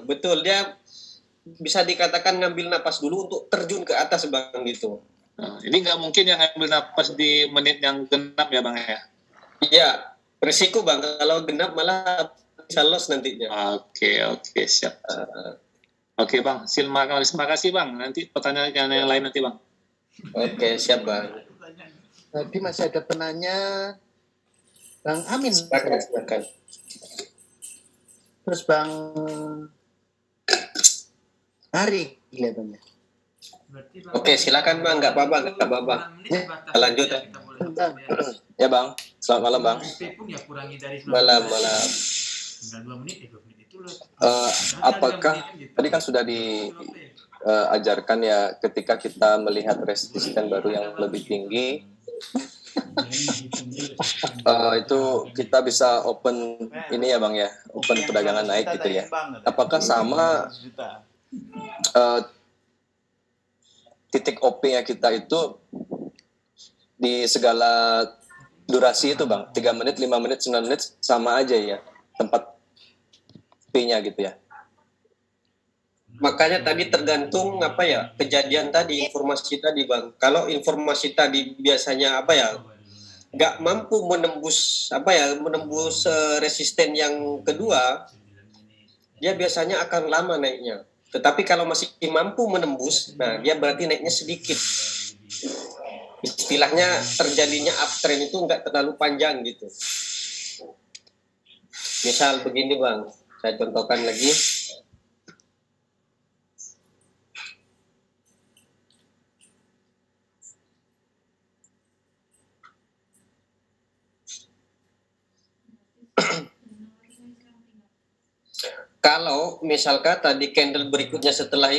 Speaker 2: Betul, dia bisa dikatakan ngambil napas dulu untuk terjun ke atas bang gitu.
Speaker 9: Ini nggak mungkin yang ambil napas di menit yang genap ya bang ya?
Speaker 2: Iya, risiko bang kalau genap malah bisa loss nantinya.
Speaker 9: Oke, siap. Oke bang, terima kasih bang. Nanti pertanyaan yang lain nanti bang.
Speaker 2: Oke, siap bang.
Speaker 1: Tadi masih ada penanya Bang Amin.
Speaker 2: Silakan.
Speaker 1: Terus Bang Ari kelihatannya.
Speaker 2: Oke, silakan Bang, nggak apa-apa. Lanjut.
Speaker 10: Ya Bang, selamat malam Bang.
Speaker 2: Malam.
Speaker 10: Apakah tadi kan sudah diajarkan ya ketika kita melihat resisten baru yang lebih tinggi, itu kita bisa open ini ya Bang ya, open perdagangan naik gitu ya. Apakah sama titik OP-nya kita itu di segala durasi itu Bang, 3 menit, 5 menit, 9 menit sama aja ya tempat P-nya gitu ya.
Speaker 2: Makanya tadi tergantung kejadian tadi, informasi tadi Bang. Kalau informasi tadi biasanya nggak mampu menembus resisten yang kedua, dia biasanya akan lama naiknya. Tetapi kalau masih mampu menembus, nah dia berarti naiknya sedikit. Istilahnya terjadinya uptrend itu nggak terlalu panjang gitu. Misal begini Bang, saya contohkan lagi. Kalau misalkan tadi candle berikutnya setelah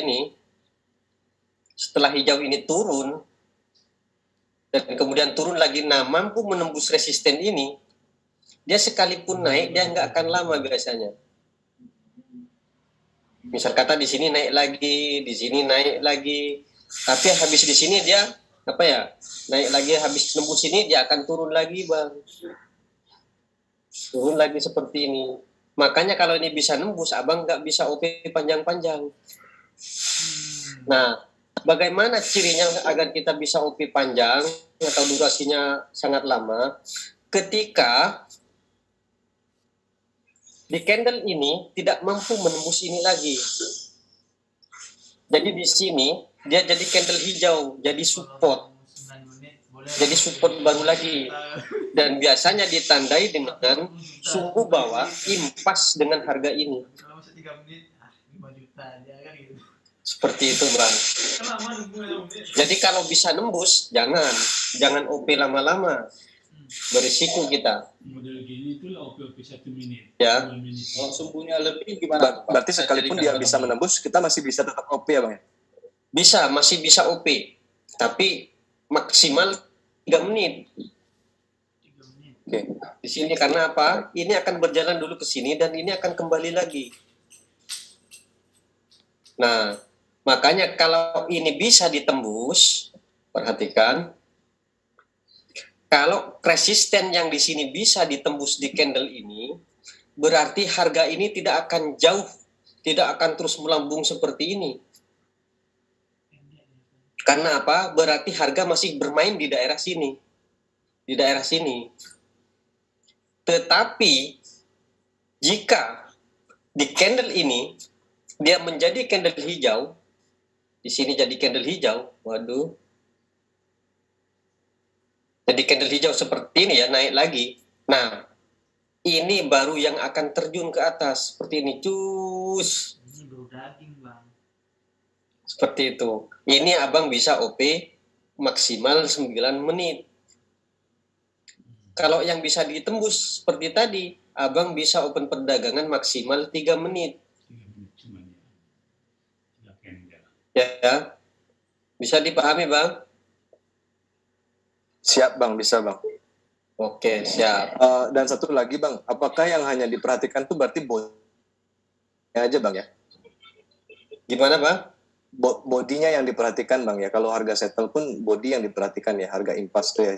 Speaker 2: hijau ini turun, dan kemudian turun lagi, nah mampu menembus resisten ini, dia sekalipun naik, dia nggak akan lama biasanya. Misal kata di sini naik lagi, di sini naik lagi, tapi habis di sini dia naik lagi, habis nembus ini dia akan turun lagi Bang. Turun lagi seperti ini. Makanya kalau ini bisa nembus, abang nggak bisa OP panjang-panjang. Nah, bagaimana cirinya agar kita bisa OP panjang atau durasinya sangat lama? Ketika di candle ini tidak mampu menembus ini lagi. Jadi di sini dia jadi candle hijau, jadi support. Jadi support baru lagi. Dan biasanya ditandai dengan suhu bawah impas dengan harga ini. Seperti itu Bang. Jadi kalau bisa nembus, jangan OP lama-lama. Berisiko kita.
Speaker 6: Model gini itu lah OP 1 menit.
Speaker 2: Ya.
Speaker 3: Kalau sumbunya lebih gimana?
Speaker 10: Berarti sekalipun dia bisa menembus, kita masih bisa tetap OP ya Bang?
Speaker 2: Bisa, masih bisa OP. Tapi maksimal 3 menit. Oke. Di sini karena apa? Ini akan berjalan dulu ke sini dan ini akan kembali lagi. Nah, makanya kalau ini bisa ditembus, perhatikan, kalau resisten yang di sini bisa ditembus di candle ini, berarti harga ini tidak akan jauh, tidak akan terus melambung seperti ini. Karena apa? Berarti harga masih bermain di daerah sini. Di daerah sini. Tetapi jika di candle ini dia menjadi candle hijau, di sini jadi candle hijau, waduh. Jadi candle hijau seperti ini ya, naik lagi. Nah, ini baru yang akan terjun ke atas seperti ini, cus.
Speaker 5: Ini baru daging Bang.
Speaker 2: Seperti itu. Ini abang bisa OP maksimal 9 menit. Kalau yang bisa ditembus seperti tadi, abang bisa open perdagangan maksimal 3 menit. Ya. Bisa dipahami Bang?
Speaker 10: Siap Bang, bisa Bang.
Speaker 2: Oke, siap.
Speaker 10: Dan satu lagi Bang, apakah yang hanya diperhatikan itu berarti bodinya aja Bang ya?
Speaker 2: Gimana Bang?
Speaker 10: Bodinya yang diperhatikan Bang ya. Kalau harga settle pun body yang diperhatikan ya, harga impas tuh ya.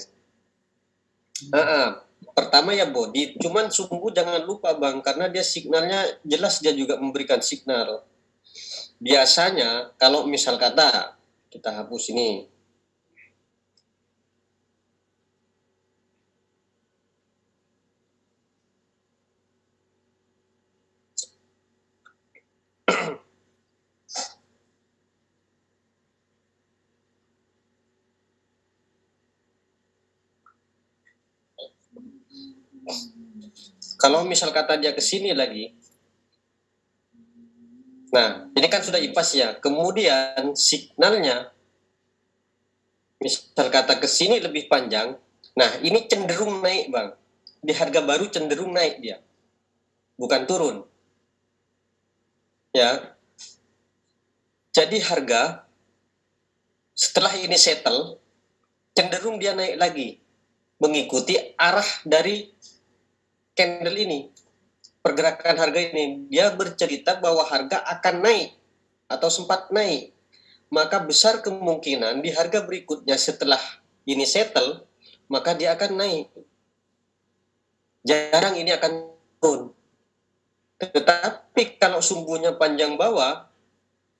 Speaker 2: Pertama ya body, cuman sungguh jangan lupa Bang, karena dia signalnya jelas, dia juga memberikan signal. Biasanya kalau misal kata kita hapus ini, kalau misal kata dia ke sini lagi, nah ini kan sudah impas ya, kemudian signalnya Misal kata ke sini lebih panjang, nah ini cenderung naik Bang. Di harga baru cenderung naik dia, bukan turun. Ya, jadi harga setelah ini settle, cenderung dia naik lagi, mengikuti arah dari candle ini. Pergerakan harga ini, dia bercerita bahwa harga akan naik atau sempat naik. Maka besar kemungkinan di harga berikutnya setelah ini settle, maka dia akan naik. Jarang ini akan turun. Tetapi kalau sumbunya panjang bawah,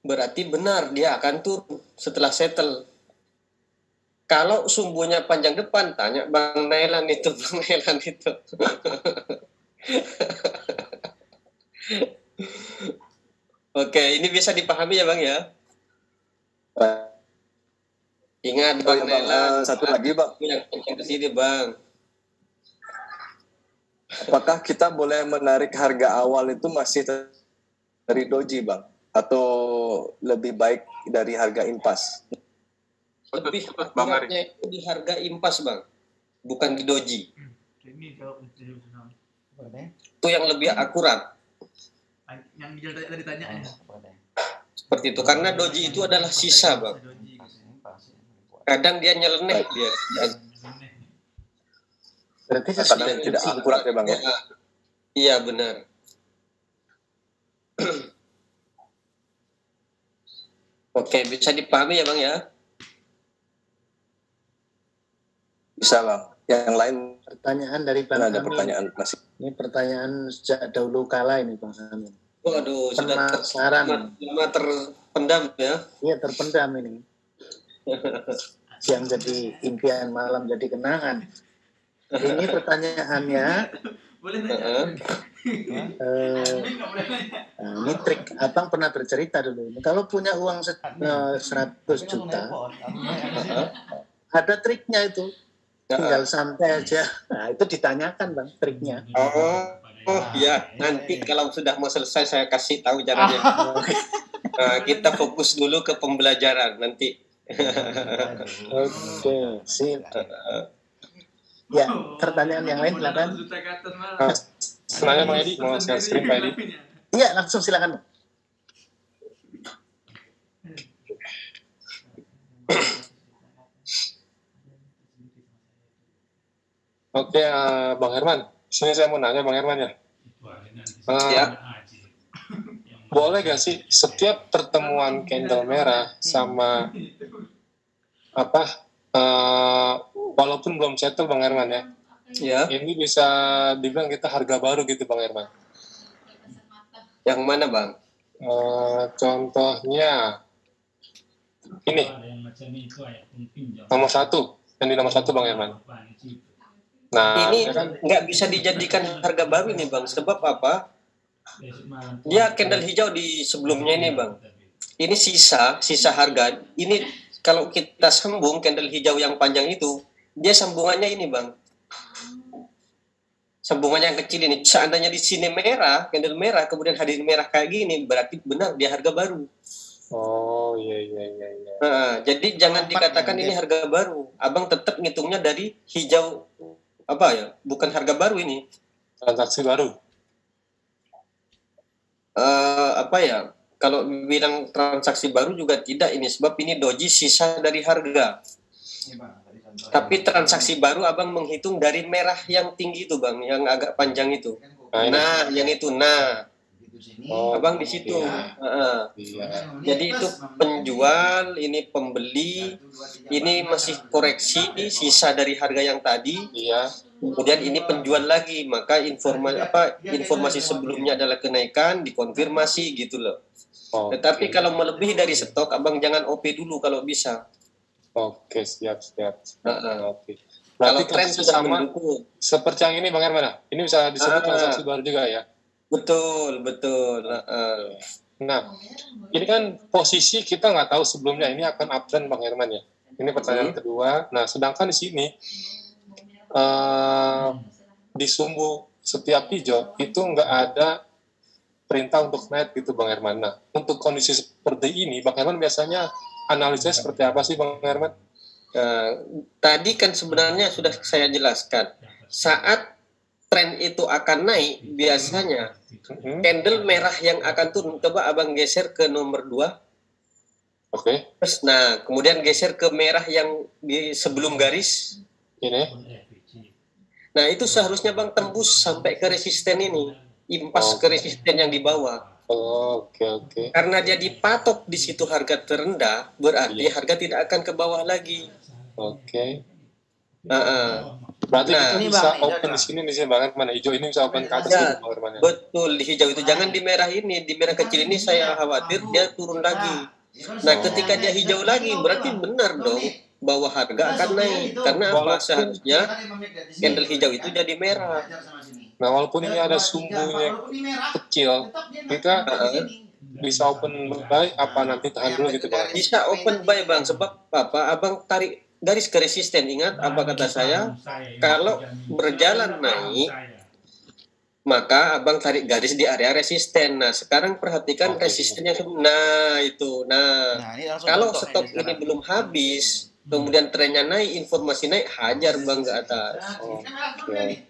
Speaker 2: berarti benar dia akan turun setelah settle. Kalau sumbunya panjang depan, tanya Bang Nailan itu, Bang Nailan itu. Oke, ini bisa dipahami ya Bang ya? Ingat Bang Nailan,
Speaker 10: satu lagi Bang.
Speaker 2: Yang ke sini Bang.
Speaker 10: Apakah kita boleh menarik harga awal itu masih dari doji Bang? Atau lebih baik dari harga impas?
Speaker 2: Lebih akuratnya itu di harga impas Bang, bukan di doji. Itu yang lebih akurat.
Speaker 5: Yang tadi tanya.
Speaker 2: Seperti itu, karena doji itu adalah sisa Bang. Kadang dia nyeleneh dia.
Speaker 1: Berarti
Speaker 10: kadang tidak akurat ya Bang ya?
Speaker 2: Iya benar. Oke, bisa dipahami ya Bang ya?
Speaker 10: Bisa Bang. Yang lain
Speaker 1: pertanyaan dari Bang
Speaker 10: ada
Speaker 1: Amin.
Speaker 10: Pertanyaan masih.
Speaker 1: Ini pertanyaan sejak dahulu kala ini Bang Amin.
Speaker 2: Waduh, sudah lama terpendam ya?
Speaker 1: Iya, terpendam ini. Siang jadi impian, malam jadi kenangan. Ini pertanyaannya.
Speaker 5: Boleh nanya.
Speaker 1: Ini trik, Abang pernah bercerita dulu. Kalau punya uang 100 juta, ada triknya itu. Tinggal santai aja. Nah, itu ditanyakan Bang, triknya.
Speaker 2: Oh iya, nanti kalau sudah mau selesai saya kasih tahu caranya. Kita fokus dulu ke pembelajaran nanti.
Speaker 1: Oke, sip. Ya, pertanyaan yang lain silakan.
Speaker 12: Sebenarnya Bang Edi mau share screen Pak Edi.
Speaker 1: Iya, langsung silakan.
Speaker 12: Oke, Bang Herman. Sini saya mau nanya Bang Herman ya. Boleh gak sih setiap pertemuan candle merah sama walaupun belum settle Bang Herman ya.
Speaker 2: Ya.
Speaker 12: Ini bisa dibilang kita harga baru gitu Bang Herman.
Speaker 2: Yang mana Bang?
Speaker 12: Contohnya ini nomor 1, yang di nomor 1 Bang Herman. Nah,
Speaker 2: ini nggak bisa dijadikan harga baru nih Bang. Sebab apa? Dia candle hijau di sebelumnya ini Bang. Ini sisa harga. Ini kalau kita sambung candle hijau yang panjang itu, dia sambungannya ini Bang. Sambungannya yang kecil ini. Seandainya di sini merah, candle merah, kemudian hadir merah kayak gini, berarti benar dia harga baru.
Speaker 12: Oh iya.
Speaker 2: Nah, jadi jangan dikatakan ini harga baru. Abang tetap ngitungnya dari hijau bukan harga baru ini.
Speaker 12: Transaksi baru.
Speaker 2: Kalau bilang transaksi baru juga tidak ini, sebab ini doji sisa dari harga. Tapi transaksi baru Abang menghitung dari merah yang tinggi itu Bang, yang agak panjang itu. Nah, yang itu. Abang di situ. Jadi itu penjual, ini pembeli, ini masih koreksi sisa dari harga yang tadi. Kemudian ini penjual lagi, maka informasi sebelumnya adalah kenaikan, dikonfirmasi gitu loh. Tetapi kalau melebihi dari stok, Abang jangan OP dulu kalau bisa.
Speaker 12: Oke, siap. Oke.
Speaker 2: Kalau tren sudah mendukung.
Speaker 12: Seperti yang ini Bang Herman, ini bisa disebut transaksi baru juga ya?
Speaker 2: Betul.
Speaker 12: Nah, ini kan posisi kita nggak tahu sebelumnya ini akan uptrend Bang Herman ya. Ini pertanyaan kedua. Nah, sedangkan di sini di sumbu setiap hijau itu nggak ada perintah untuk naik gitu Bang Herman. Nah, untuk kondisi seperti ini Bang Herman biasanya analisanya seperti apa sih Bang Herman?
Speaker 2: Tadi kan sebenarnya sudah saya jelaskan. Saat tren itu akan naik, biasanya candle merah yang akan turun. Coba abang geser ke nomor 2.
Speaker 12: Oke.
Speaker 2: Terus, nah, kemudian geser ke merah yang di sebelum garis.
Speaker 12: Ini.
Speaker 2: Nah, itu seharusnya bang tembus sampai ke resisten ini, impas ke resisten yang di bawah.
Speaker 12: Oke.
Speaker 2: Karena dia dipatok di situ harga terendah, berarti harga tidak akan ke bawah lagi.
Speaker 12: Oke. Berarti kita bisa open di sini nih Bang Herman. Hijau ini bisa open ke atas
Speaker 2: ya,
Speaker 12: Bang Herman.
Speaker 2: Betul, di hijau itu. Jangan di merah ini. Di merah kecil ini saya khawatir dia turun lagi. Nah, ketika dia hijau lagi, berarti benar dong bahwa harga akan naik. Karena apa? Seharusnya candle hijau itu jadi merah.
Speaker 12: Nah, walaupun ini ada sumbunya kecil, kita bisa open buy apa nanti tahan dulu gitu Bang?
Speaker 2: Bisa open buy Bang, sebab apa? Abang tarik garis ke resisten. Ingat apa kata saya? Kalau berjalan naik, maka abang tarik garis di area resisten. Nah, sekarang perhatikan resistennya. Nah, itu. Nah, kalau stok ini belum habis, kemudian trennya naik, informasi naik, hajar bang ke atas.
Speaker 12: Oke.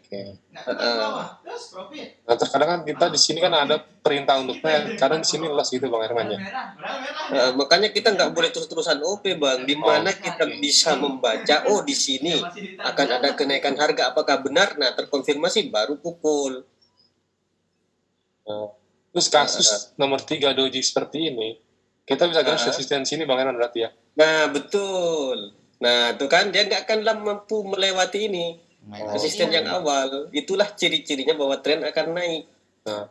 Speaker 12: Nah, terkadang kan kita di sini kan ada perintah untuk naik, karena di sini loss gitu Bang Herman ya.
Speaker 2: Makanya kita nggak boleh terus-terusan OP bang, di mana kita bisa membaca, oh di sini akan ada kenaikan harga, apakah benar? Nah, terkonfirmasi baru pukul.
Speaker 12: Terus kasus nomor 3 doji seperti ini, kita bisa garis resisten sini Bang Herman berarti ya?
Speaker 2: Nah, betul. Nah, itu kan dia nggak akan mampu melewati ini. Resisten yang awal, itulah ciri-cirinya bahwa tren akan naik.
Speaker 12: Nah,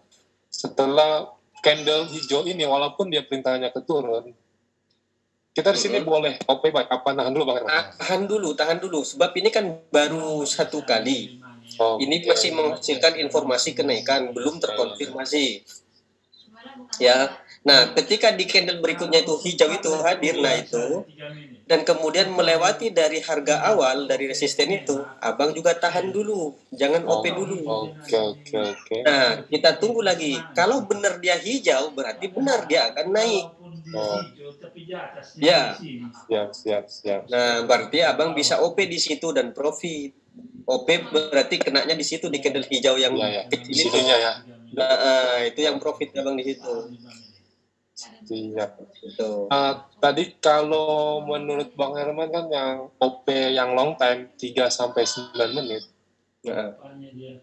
Speaker 12: setelah candle hijau ini, walaupun dia perintahnya keturun, kita di sini boleh OP buy apa tahan dulu Bang Herman?
Speaker 2: Tahan dulu, sebab ini kan baru satu kali. Ini masih menghasilkan informasi kenaikan, belum terkonfirmasi. Ya, nah ketika di candle berikutnya itu hijau itu hadir, nah itu, dan kemudian melewati dari harga awal dari resisten itu, abang juga tahan dulu, jangan OP dulu.
Speaker 12: Oke.
Speaker 2: Nah, kita tunggu lagi. Kalau benar dia hijau, berarti benar dia akan naik. Ya.
Speaker 12: Siap.
Speaker 2: Nah, berarti abang bisa OP di situ dan profit. OP berarti kenanya di situ di candle hijau yang kecil itu. Nah, itu yang profit abang di situ.
Speaker 12: Siap. Tadi kalau menurut Bang Herman kan yang OP yang long time 3-9 menit.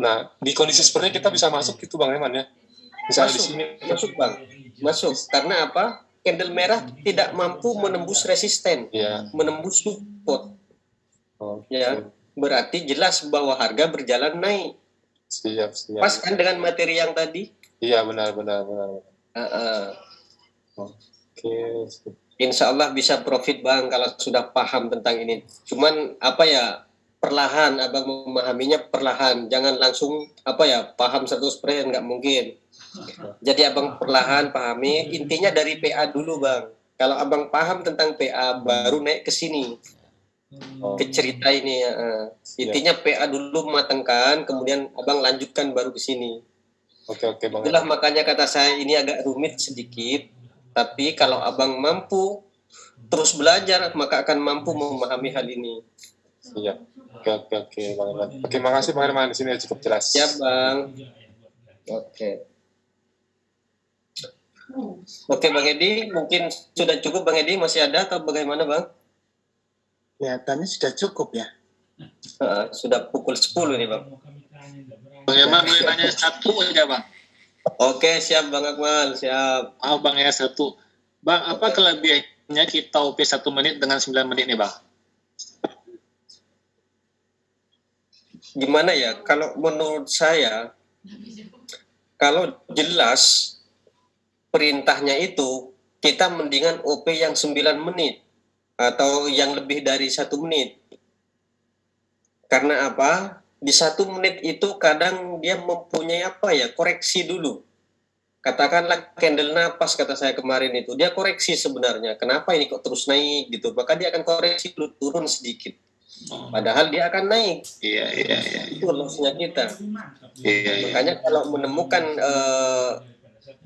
Speaker 12: Nah, di kondisi seperti ini kita bisa masuk gitu Bang Herman ya? Misalnya di sini
Speaker 2: masuk Bang. Masuk. Karena apa? Candle merah tidak mampu menembus resisten, menembus support. Ya, berarti jelas bahwa harga berjalan naik.
Speaker 12: Siap.
Speaker 2: Pas kan dengan materi yang tadi?
Speaker 12: Iya, benar. Oke.
Speaker 2: Insya Allah bisa profit Bang kalau sudah paham tentang ini. Cuman apa ya, perlahan abang memahaminya perlahan. Jangan langsung paham 100%, nggak mungkin. Jadi abang perlahan pahami. Intinya dari PA dulu Bang. Kalau abang paham tentang PA baru naik ke sini. Ke cerita ini intinya PA dulu matangkan, kemudian abang lanjutkan baru ke sini.
Speaker 12: Oke Bang.
Speaker 2: Itulah makanya kata saya ini agak rumit sedikit, tapi kalau abang mampu terus belajar maka akan mampu memahami hal ini.
Speaker 12: Iya. Oke Bang Herman. Oke, makasih Bang Herman, di sini cukup jelas.
Speaker 2: Ya Bang. Oke Bang Edi, mungkin sudah cukup Bang Edi, masih ada atau bagaimana Bang?
Speaker 1: Kelihatannya sudah cukup ya.
Speaker 2: Sudah pukul 10 nih Bang.
Speaker 9: Bang Herman boleh tanya satu aja Bang?
Speaker 2: Oke, siap Bang Akmal, siap.
Speaker 9: Bang ya satu. Bang, apa kelebihannya kita OP 1 menit dengan 9 menit nih Bang?
Speaker 2: Gimana ya, kalau menurut saya, kalau jelas perintahnya itu, kita mendingan OP yang 9 menit. Atau yang lebih dari 1 menit. Karena apa? Di 1 menit itu kadang dia mempunyai koreksi dulu. Katakanlah candle napas kata saya kemarin itu, dia koreksi sebenarnya. Kenapa ini kok terus naik gitu? Maka dia akan koreksi dulu, turun sedikit. Padahal dia akan naik.
Speaker 9: Iya.
Speaker 2: Itu lossnya kita. Makanya kalau menemukan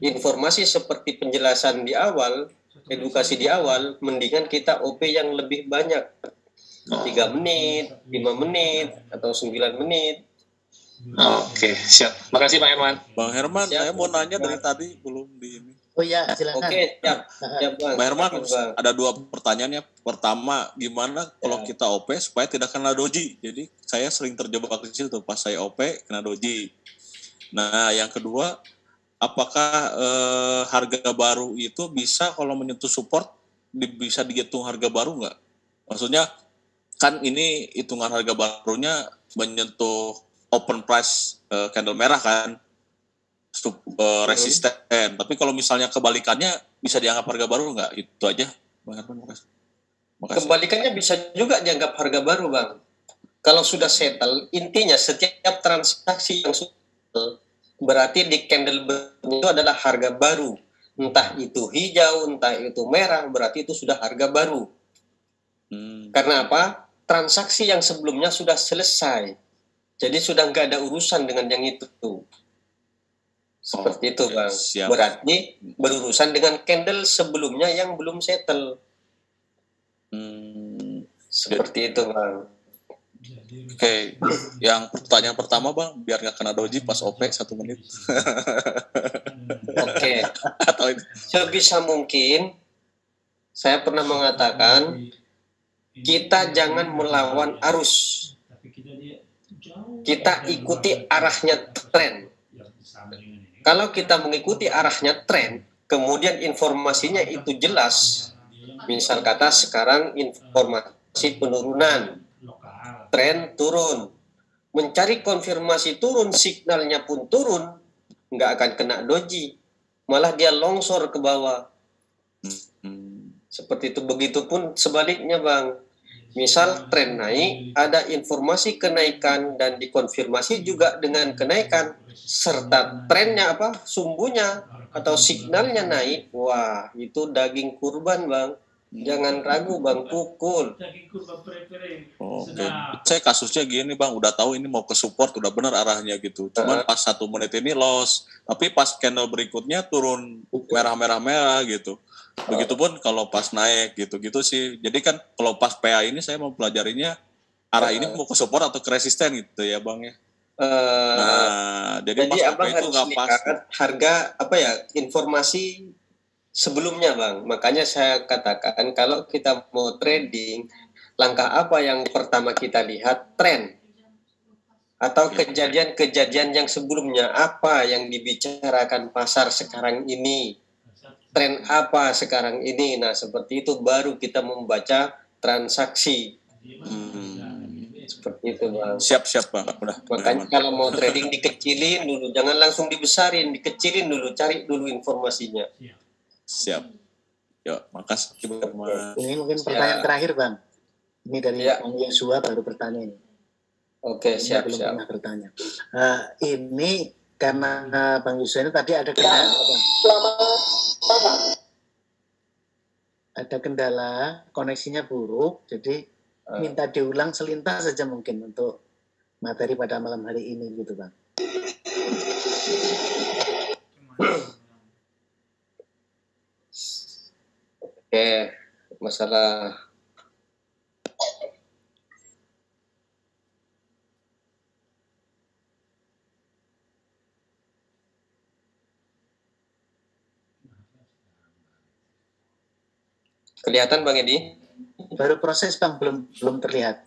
Speaker 2: informasi seperti penjelasan di awal, edukasi di awal, mendingan kita OP yang lebih banyak. 3 menit, 5 menit, atau 9 menit.
Speaker 9: Oke, siap. Makasih Pak Herman.
Speaker 13: Bang Herman, saya mau nanya dari tadi belum di ini.
Speaker 1: Oh iya, silakan.
Speaker 2: Oke, siap. Bang.
Speaker 13: Bang Herman, ada 2 pertanyaannya. Pertama, gimana kalau kita OP supaya tidak kena doji? Jadi saya sering terjebak di situ pas saya OP kena doji. Nah, yang kedua, apakah harga baru itu bisa kalau menyentuh support bisa dihitung harga baru nggak? Maksudnya kan ini hitungan harga barunya menyentuh open price candle merah kan, resisten. Tapi kalau misalnya kebalikannya bisa dianggap harga baru nggak? Itu aja, Bang Herman. Makasih.
Speaker 2: Kebalikannya bisa juga dianggap harga baru, Bang. Kalau sudah settle, intinya setiap transaksi yang settle berarti di candle itu adalah harga baru. Entah itu hijau, entah itu merah, berarti itu sudah harga baru. Karena apa? Transaksi yang sebelumnya sudah selesai. Jadi sudah nggak ada urusan dengan yang itu. Seperti itu, Bang.
Speaker 13: Siap.
Speaker 2: Berarti berurusan dengan candle sebelumnya yang belum settle. Seperti itu, Bang.
Speaker 13: Oke, yang pertanyaan pertama, Bang, biar nggak kena doji pas OP 1 menit.
Speaker 2: Oke. Sebisa mungkin, saya pernah mengatakan, kita jangan melawan arus. Kita ikuti arahnya tren. Kalau kita mengikuti arahnya tren, kemudian informasinya itu jelas. Misal kata sekarang informasi penurunan, tren turun. Mencari konfirmasi turun, signalnya pun turun, nggak akan kena doji. Malah dia longsor ke bawah. Seperti itu. Begitupun sebaliknya, Bang. Misal tren naik, ada informasi kenaikan dan dikonfirmasi juga dengan kenaikan, serta trennya sumbunya atau signalnya naik, wah itu daging kurban, Bang. Jangan ragu, Bang, pukul.
Speaker 13: Oke. Saya kasusnya gini, Bang, udah tahu ini mau ke support, udah benar arahnya gitu. Cuman pas 1 menit ini loss, tapi pas candle berikutnya turun merah-merah gitu. Begitupun kalau pas naik gitu-gitu sih. Jadi kan kalau pas PA ini saya mau pelajarinya arah ini mau ke support atau ke resisten gitu ya, Bang ya. Jadi pas
Speaker 2: Abang
Speaker 13: itu nggak pas.
Speaker 2: Harga informasi sebelumnya, Bang. Makanya saya katakan kalau kita mau trading, langkah apa yang pertama kita lihat? Tren atau kejadian-kejadian yang sebelumnya, apa yang dibicarakan pasar sekarang ini, tren apa sekarang ini. Nah, seperti itu baru kita membaca transaksi. Seperti itu, Bang.
Speaker 13: Siap, Bang.
Speaker 2: Makanya kalau mau trading dikecilin dulu, jangan langsung dibesarin, dikecilin dulu, cari dulu informasinya.
Speaker 13: Siap. Yuk, makasih, Bang.
Speaker 1: Ini mungkin pertanyaan terakhir, Bang. Ini dari Bang Yosua baru bertanya ini.
Speaker 2: Oke, siap.
Speaker 1: Belum pernah bertanya. Ini karena Bang Yosua ini tadi ada kendala, Bang. Ada kendala, koneksinya buruk, jadi minta diulang selintas saja mungkin untuk materi pada malam hari ini gitu, Bang.
Speaker 2: Oke, masalah kelihatan, Bang Edi?
Speaker 1: Baru proses, Bang, belum terlihat.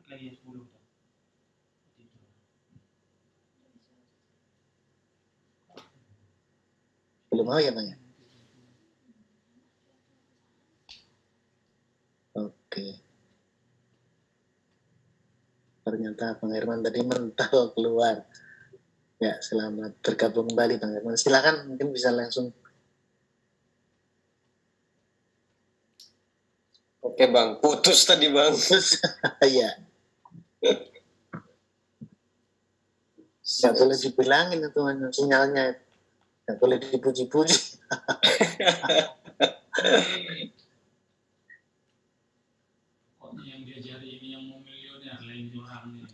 Speaker 5: Lagi 10
Speaker 1: Belum mau ya, Bang ya? Oke. Ternyata Bang Herman tadi mental keluar. Ya, selamat bergabung kembali Bang Herman. Silakan, mungkin bisa langsung.
Speaker 2: Oke Bang, putus tadi Bang.
Speaker 1: Iya. Nggak boleh dibilangin itu sinyalnya. Nggak boleh dipuji-puji.
Speaker 6: Pokoknya yang diajari ini yang mau milioner, lain orang ini.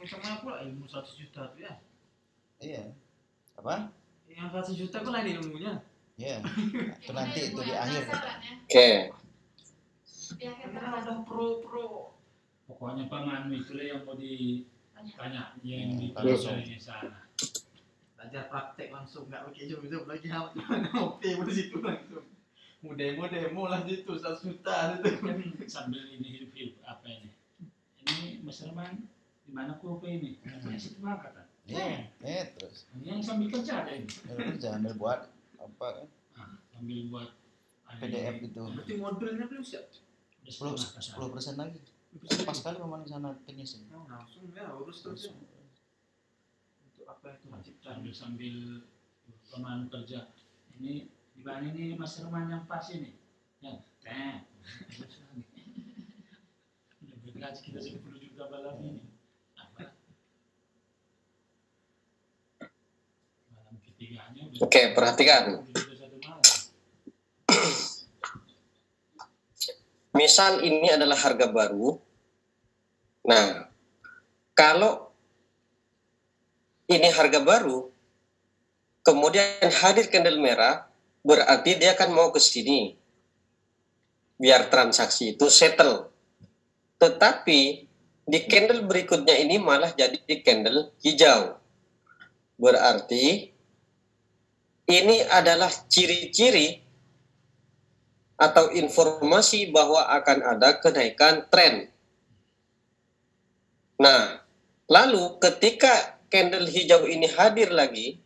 Speaker 5: Sama pula ilmu 1 juta tuh ya.
Speaker 11: Iya. Apa?
Speaker 5: Yang 1 juta kok lain ilmunya.
Speaker 11: Iya. Itu nanti itu di akhir.
Speaker 2: Oke.
Speaker 5: Karena udah pro.
Speaker 6: Pokoknya paman itulah yang mau ditanya yang di sana.
Speaker 5: Belajar praktek langsung, nggak pakai jom lagi oke di situ langsung. Mau demo lah situ 1 juta itu.
Speaker 6: Sambil ini hidup apa ini? Ini Mas Herman di mana OP ini? Yang situ banget kan?
Speaker 11: Iya, terus.
Speaker 6: Yang sambil kerja ada ini.
Speaker 11: Sambil buat apa kan?
Speaker 6: Sambil buat
Speaker 11: PDF itu.
Speaker 5: Berarti modulnya belum siap.
Speaker 11: 10% lagi. Pas sekali paman di sana finish.
Speaker 5: Langsung ya urus terus. Untuk apa itu
Speaker 6: sambil paman kerja. Ini di mana ini Mas Herman yang pas ini? Yang udah bergaji kita 10 juta malam ini. Malam ketiganya.
Speaker 2: Oke, perhatikan. Misal ini adalah harga baru. Nah, kalau ini harga baru, kemudian hadir candle merah, berarti dia akan mau ke sini. Biar transaksi itu settle. Tetapi di candle berikutnya ini malah jadi candle hijau. Berarti ini adalah ciri-ciri atau informasi bahwa akan ada kenaikan tren. Nah, lalu ketika candle hijau ini hadir lagi,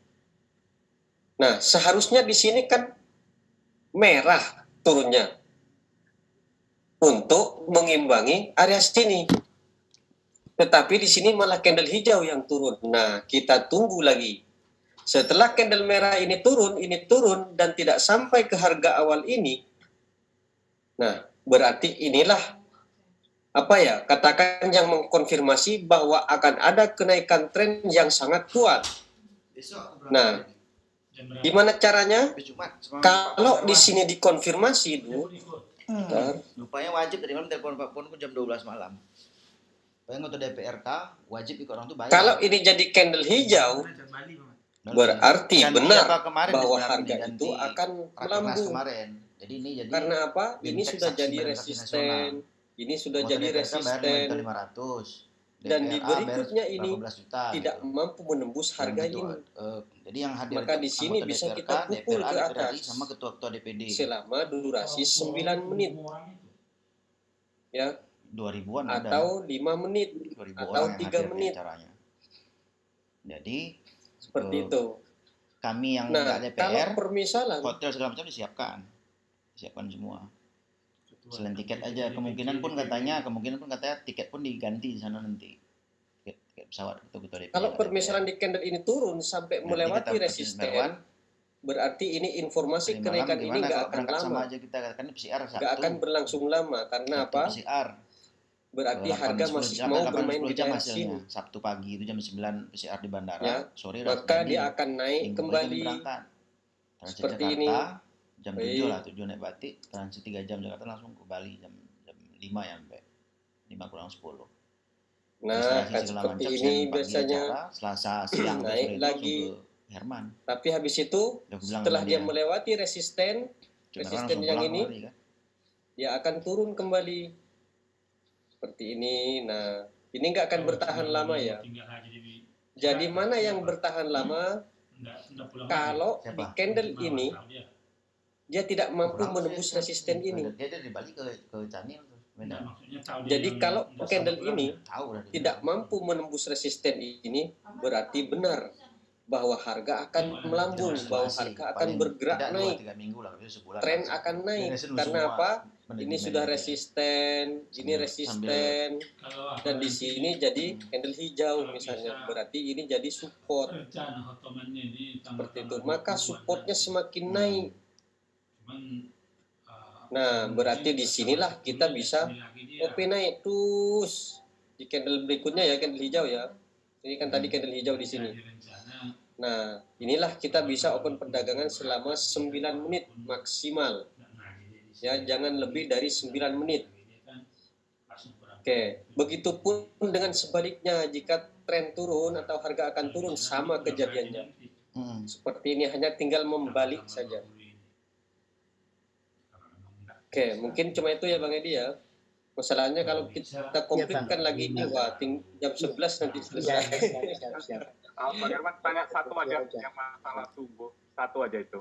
Speaker 2: nah seharusnya di sini kan merah turunnya untuk mengimbangi area sini. Tetapi di sini malah candle hijau yang turun. Nah, kita tunggu lagi. Setelah candle merah ini turun dan tidak sampai ke harga awal ini. Nah, berarti inilah katakan yang mengkonfirmasi bahwa akan ada kenaikan tren yang sangat kuat. Nah, gimana caranya? Kalau di sini dikonfirmasi dulu.
Speaker 11: Lupanya wajib tadi malam telepon Pak Pon jam 12 malam. Pengen untuk DPRK wajib ikut orang tuh bayar.
Speaker 2: Kalau ini jadi candle hijau, berarti benar bahwa harga itu akan melambung.
Speaker 11: Jadi ini jadi
Speaker 2: karena apa? Ini sudah jadi resisten. Ini sudah jadi resisten.
Speaker 11: 500.
Speaker 2: Dan di berikutnya ini tidak mampu menembus harga ini.
Speaker 11: Jadi yang hadir
Speaker 2: maka di sini bisa kita pukul ke atas
Speaker 11: sama ketua-ketua DPD
Speaker 2: selama durasi 9 menit. Ya.
Speaker 11: 2000-an
Speaker 2: atau 5 menit atau 3 menit.
Speaker 11: Jadi
Speaker 2: seperti itu.
Speaker 11: Kami yang enggak DPR,
Speaker 2: kalau permisalan
Speaker 11: hotel segala macam disiapkan semua. Selain tiket aja, kemungkinan pun katanya tiket pun diganti di sana nanti. Tiket pesawat itu DPR.
Speaker 2: Kalau permisalan di candle ini turun sampai melewati resisten, berarti ini informasi kenaikan ini nggak akan lama.
Speaker 11: Sama aja kita kan PCR
Speaker 2: nggak akan berlangsung lama karena apa?
Speaker 11: PCR.
Speaker 2: Berarti harga masih mau bermain di daerah sini.
Speaker 11: Sabtu pagi itu jam 9 PCR di bandara, sore
Speaker 2: maka dia akan naik kembali. Seperti ini.
Speaker 11: Jam 7 lah, 7 naik Batik, transit 3 jam Jakarta langsung ke Bali jam 5 ya sampai 5 kurang 10.
Speaker 2: Nah, kan seperti ini biasanya
Speaker 11: Selasa siang
Speaker 2: naik lagi
Speaker 11: Herman.
Speaker 2: Tapi habis itu setelah dia melewati resisten yang ini
Speaker 11: kan?
Speaker 2: Dia akan turun kembali seperti ini. Nah, ini nggak akan bertahan lama ya. Jadi mana yang bertahan lama? Kalau di candle ini dia tidak mampu menembus resisten ini.
Speaker 11: Dia dibalik ke channel.
Speaker 2: Jadi kalau candle ini tidak mampu menembus resisten ini, berarti benar bahwa harga akan melambung, bahwa harga akan bergerak naik,
Speaker 11: 3 minggu lah, sebulan
Speaker 2: tren akan naik. Karena apa? Ini sudah resisten, ini resisten, dan di sini jadi candle hijau misalnya, berarti ini jadi support. Seperti itu, maka supportnya semakin naik. Nah, berarti di sinilah kita bisa OP naik terus di candle berikutnya ya, candle hijau ya. Ini kan tadi candle hijau di sini. Nah, inilah kita bisa open perdagangan selama 9 menit maksimal. Ya, jangan lebih dari 9 menit. Oke, begitupun dengan sebaliknya, jika tren turun atau harga akan turun, sama kejadiannya. Seperti ini, hanya tinggal membalik saja. Oke, mungkin cuma itu ya Bang Edi ya. Masalahnya kalau kita komplitkan lagi ini, wah, jam 11 nanti selesai.
Speaker 14: Bang Herman tanya satu aja yang masalah sumbu, satu aja itu.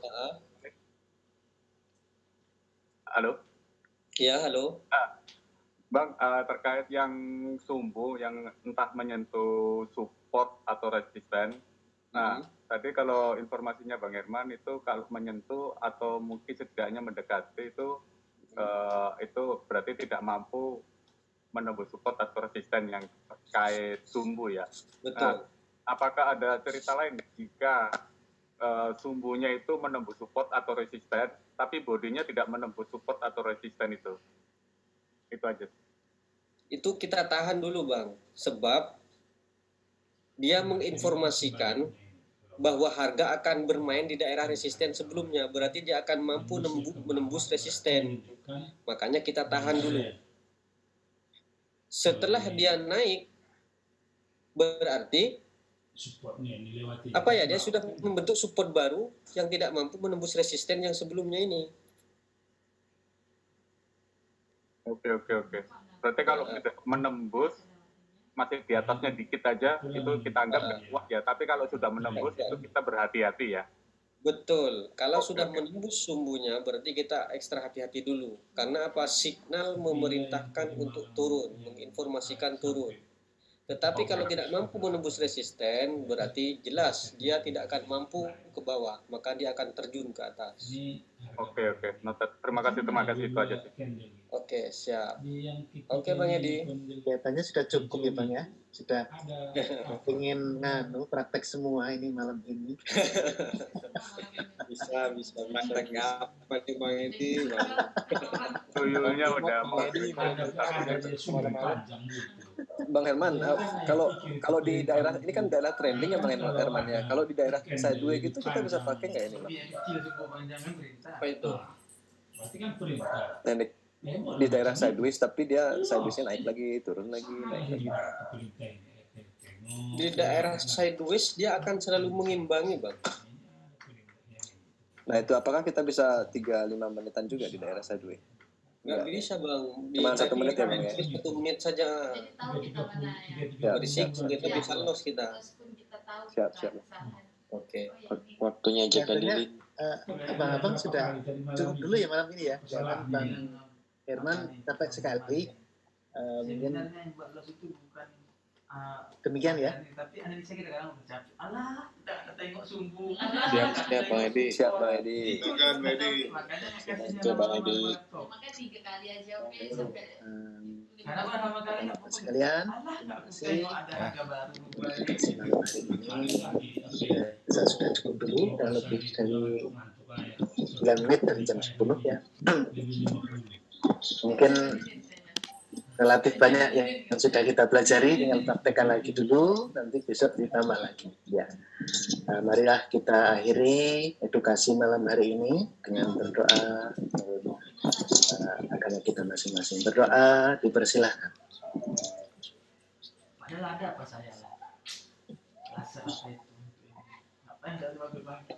Speaker 14: Halo?
Speaker 2: Iya, halo.
Speaker 14: Bang, terkait yang sumbu yang entah menyentuh support atau resisten. Nah, tadi kalau informasinya Bang Herman itu kalau menyentuh atau mungkin setidaknya mendekati itu berarti tidak mampu menembus support atau resisten yang terkait sumbu ya.
Speaker 2: Betul.
Speaker 14: Apakah ada cerita lain jika sumbunya itu menembus support atau resisten, tapi bodinya tidak menembus support atau resisten itu? Itu aja.
Speaker 2: Itu kita tahan dulu Bang, sebab dia menginformasikan bahwa harga akan bermain di daerah resisten sebelumnya, berarti dia akan mampu menembus resisten. Makanya kita tahan dulu. Setelah dia naik, berarti apa ya, dia sudah membentuk support baru yang tidak mampu menembus resisten yang sebelumnya ini.
Speaker 14: Oke. Berarti kalau kita menembus masih di atasnya dikit aja, itu kita anggap nggak kuat ya. Tapi kalau sudah menembus itu kita berhati-hati ya.
Speaker 2: Betul. Kalau sudah menembus sumbunya, berarti kita ekstra hati-hati dulu. Karena apa? Signal memerintahkan untuk turun, menginformasikan turun. Tetapi kalau tidak mampu menembus resisten, berarti jelas dia tidak akan mampu ke bawah, maka dia akan terjun ke atas.
Speaker 14: Oke. Terima kasih itu aja sih.
Speaker 2: Oke, siap. Oke Bang Edi.
Speaker 1: Kelihatannya sudah cukup ya Bang ya. Sudah ingin praktek semua ini malam ini.
Speaker 2: bisa praktek apa nih Bang Edi?
Speaker 14: Tuyulnya udah mau
Speaker 10: Bang Herman, kalau di daerah ini kan daerah trending ya Bang Herman ya. Kalau di daerah sideway gitu kita bisa pakai nggak ini Bang?
Speaker 2: Apa itu?
Speaker 6: Berarti kan perintah.
Speaker 10: Di daerah sideways tapi dia sidewaysnya naik lagi, turun lagi, naik lagi.
Speaker 2: Di daerah sideways dia akan selalu mengimbangi Bang.
Speaker 10: Nah itu apakah kita bisa 3-5 menitan juga di daerah sideways?
Speaker 2: Nggak bisa Bang.
Speaker 10: Cuma 1 menit ya Bang ya?
Speaker 2: 1 menit saja. Berisik kita bisa los kita.
Speaker 10: Siap.
Speaker 2: Oke.
Speaker 10: Waktunya jaga diri.
Speaker 1: Abang-abang sudah cukup dulu ya malam ini ya. Jangan Bang Herman capek sekali. Mungkin demikian ya.
Speaker 5: Tapi analisa kita kadang bercapek. Alah, kita tengok sumbu.
Speaker 10: Siap Bang Edi.
Speaker 14: Silakan Edi.
Speaker 5: Makanya
Speaker 10: Siap Bang Edi.
Speaker 7: Makanya 3 kali aja oke sampai.
Speaker 5: Karena pertama kali
Speaker 1: sekalian. Terima kasih malam hari ini. Saya sudah cukup dulu, lebih dari 9 menit dari jam 10 ya. Mungkin relatif banyak yang sudah kita pelajari, tinggal praktekkan lagi dulu, nanti besok ditambah lagi ya. Marilah kita akhiri edukasi malam hari ini dengan berdoa. Agama kita masing-masing berdoa, dipersilahkan.
Speaker 5: Padahal ada apa saya lah. Rasa apa itu? Apa yang dari bagi-bagi?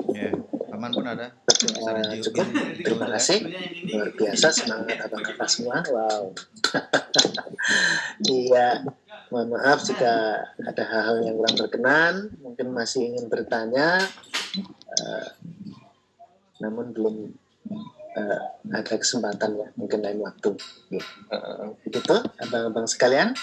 Speaker 11: Ya, Paman pun ada.
Speaker 1: Cukup, terima kasih. Luar biasa, semangat abang-abang semua. Wow. Iya, mohon maaf jika ada hal-hal yang kurang berkenan, mungkin masih ingin bertanya, namun belum ada kesempatan ya, mungkin lain waktu. Begitu, abang-abang sekalian.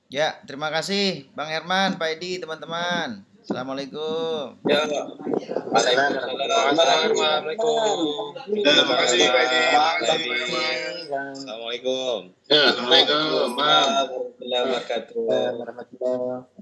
Speaker 11: Ya, terima kasih Bang Herman, Pak Edi, teman-teman. Assalamualaikum.
Speaker 2: Ya,
Speaker 3: Assalamualaikum. Terima kasih Pak Edi.
Speaker 13: Assalamualaikum.
Speaker 9: Ya, Assalamualaikum.
Speaker 2: warahmatullahi wabarakatuh.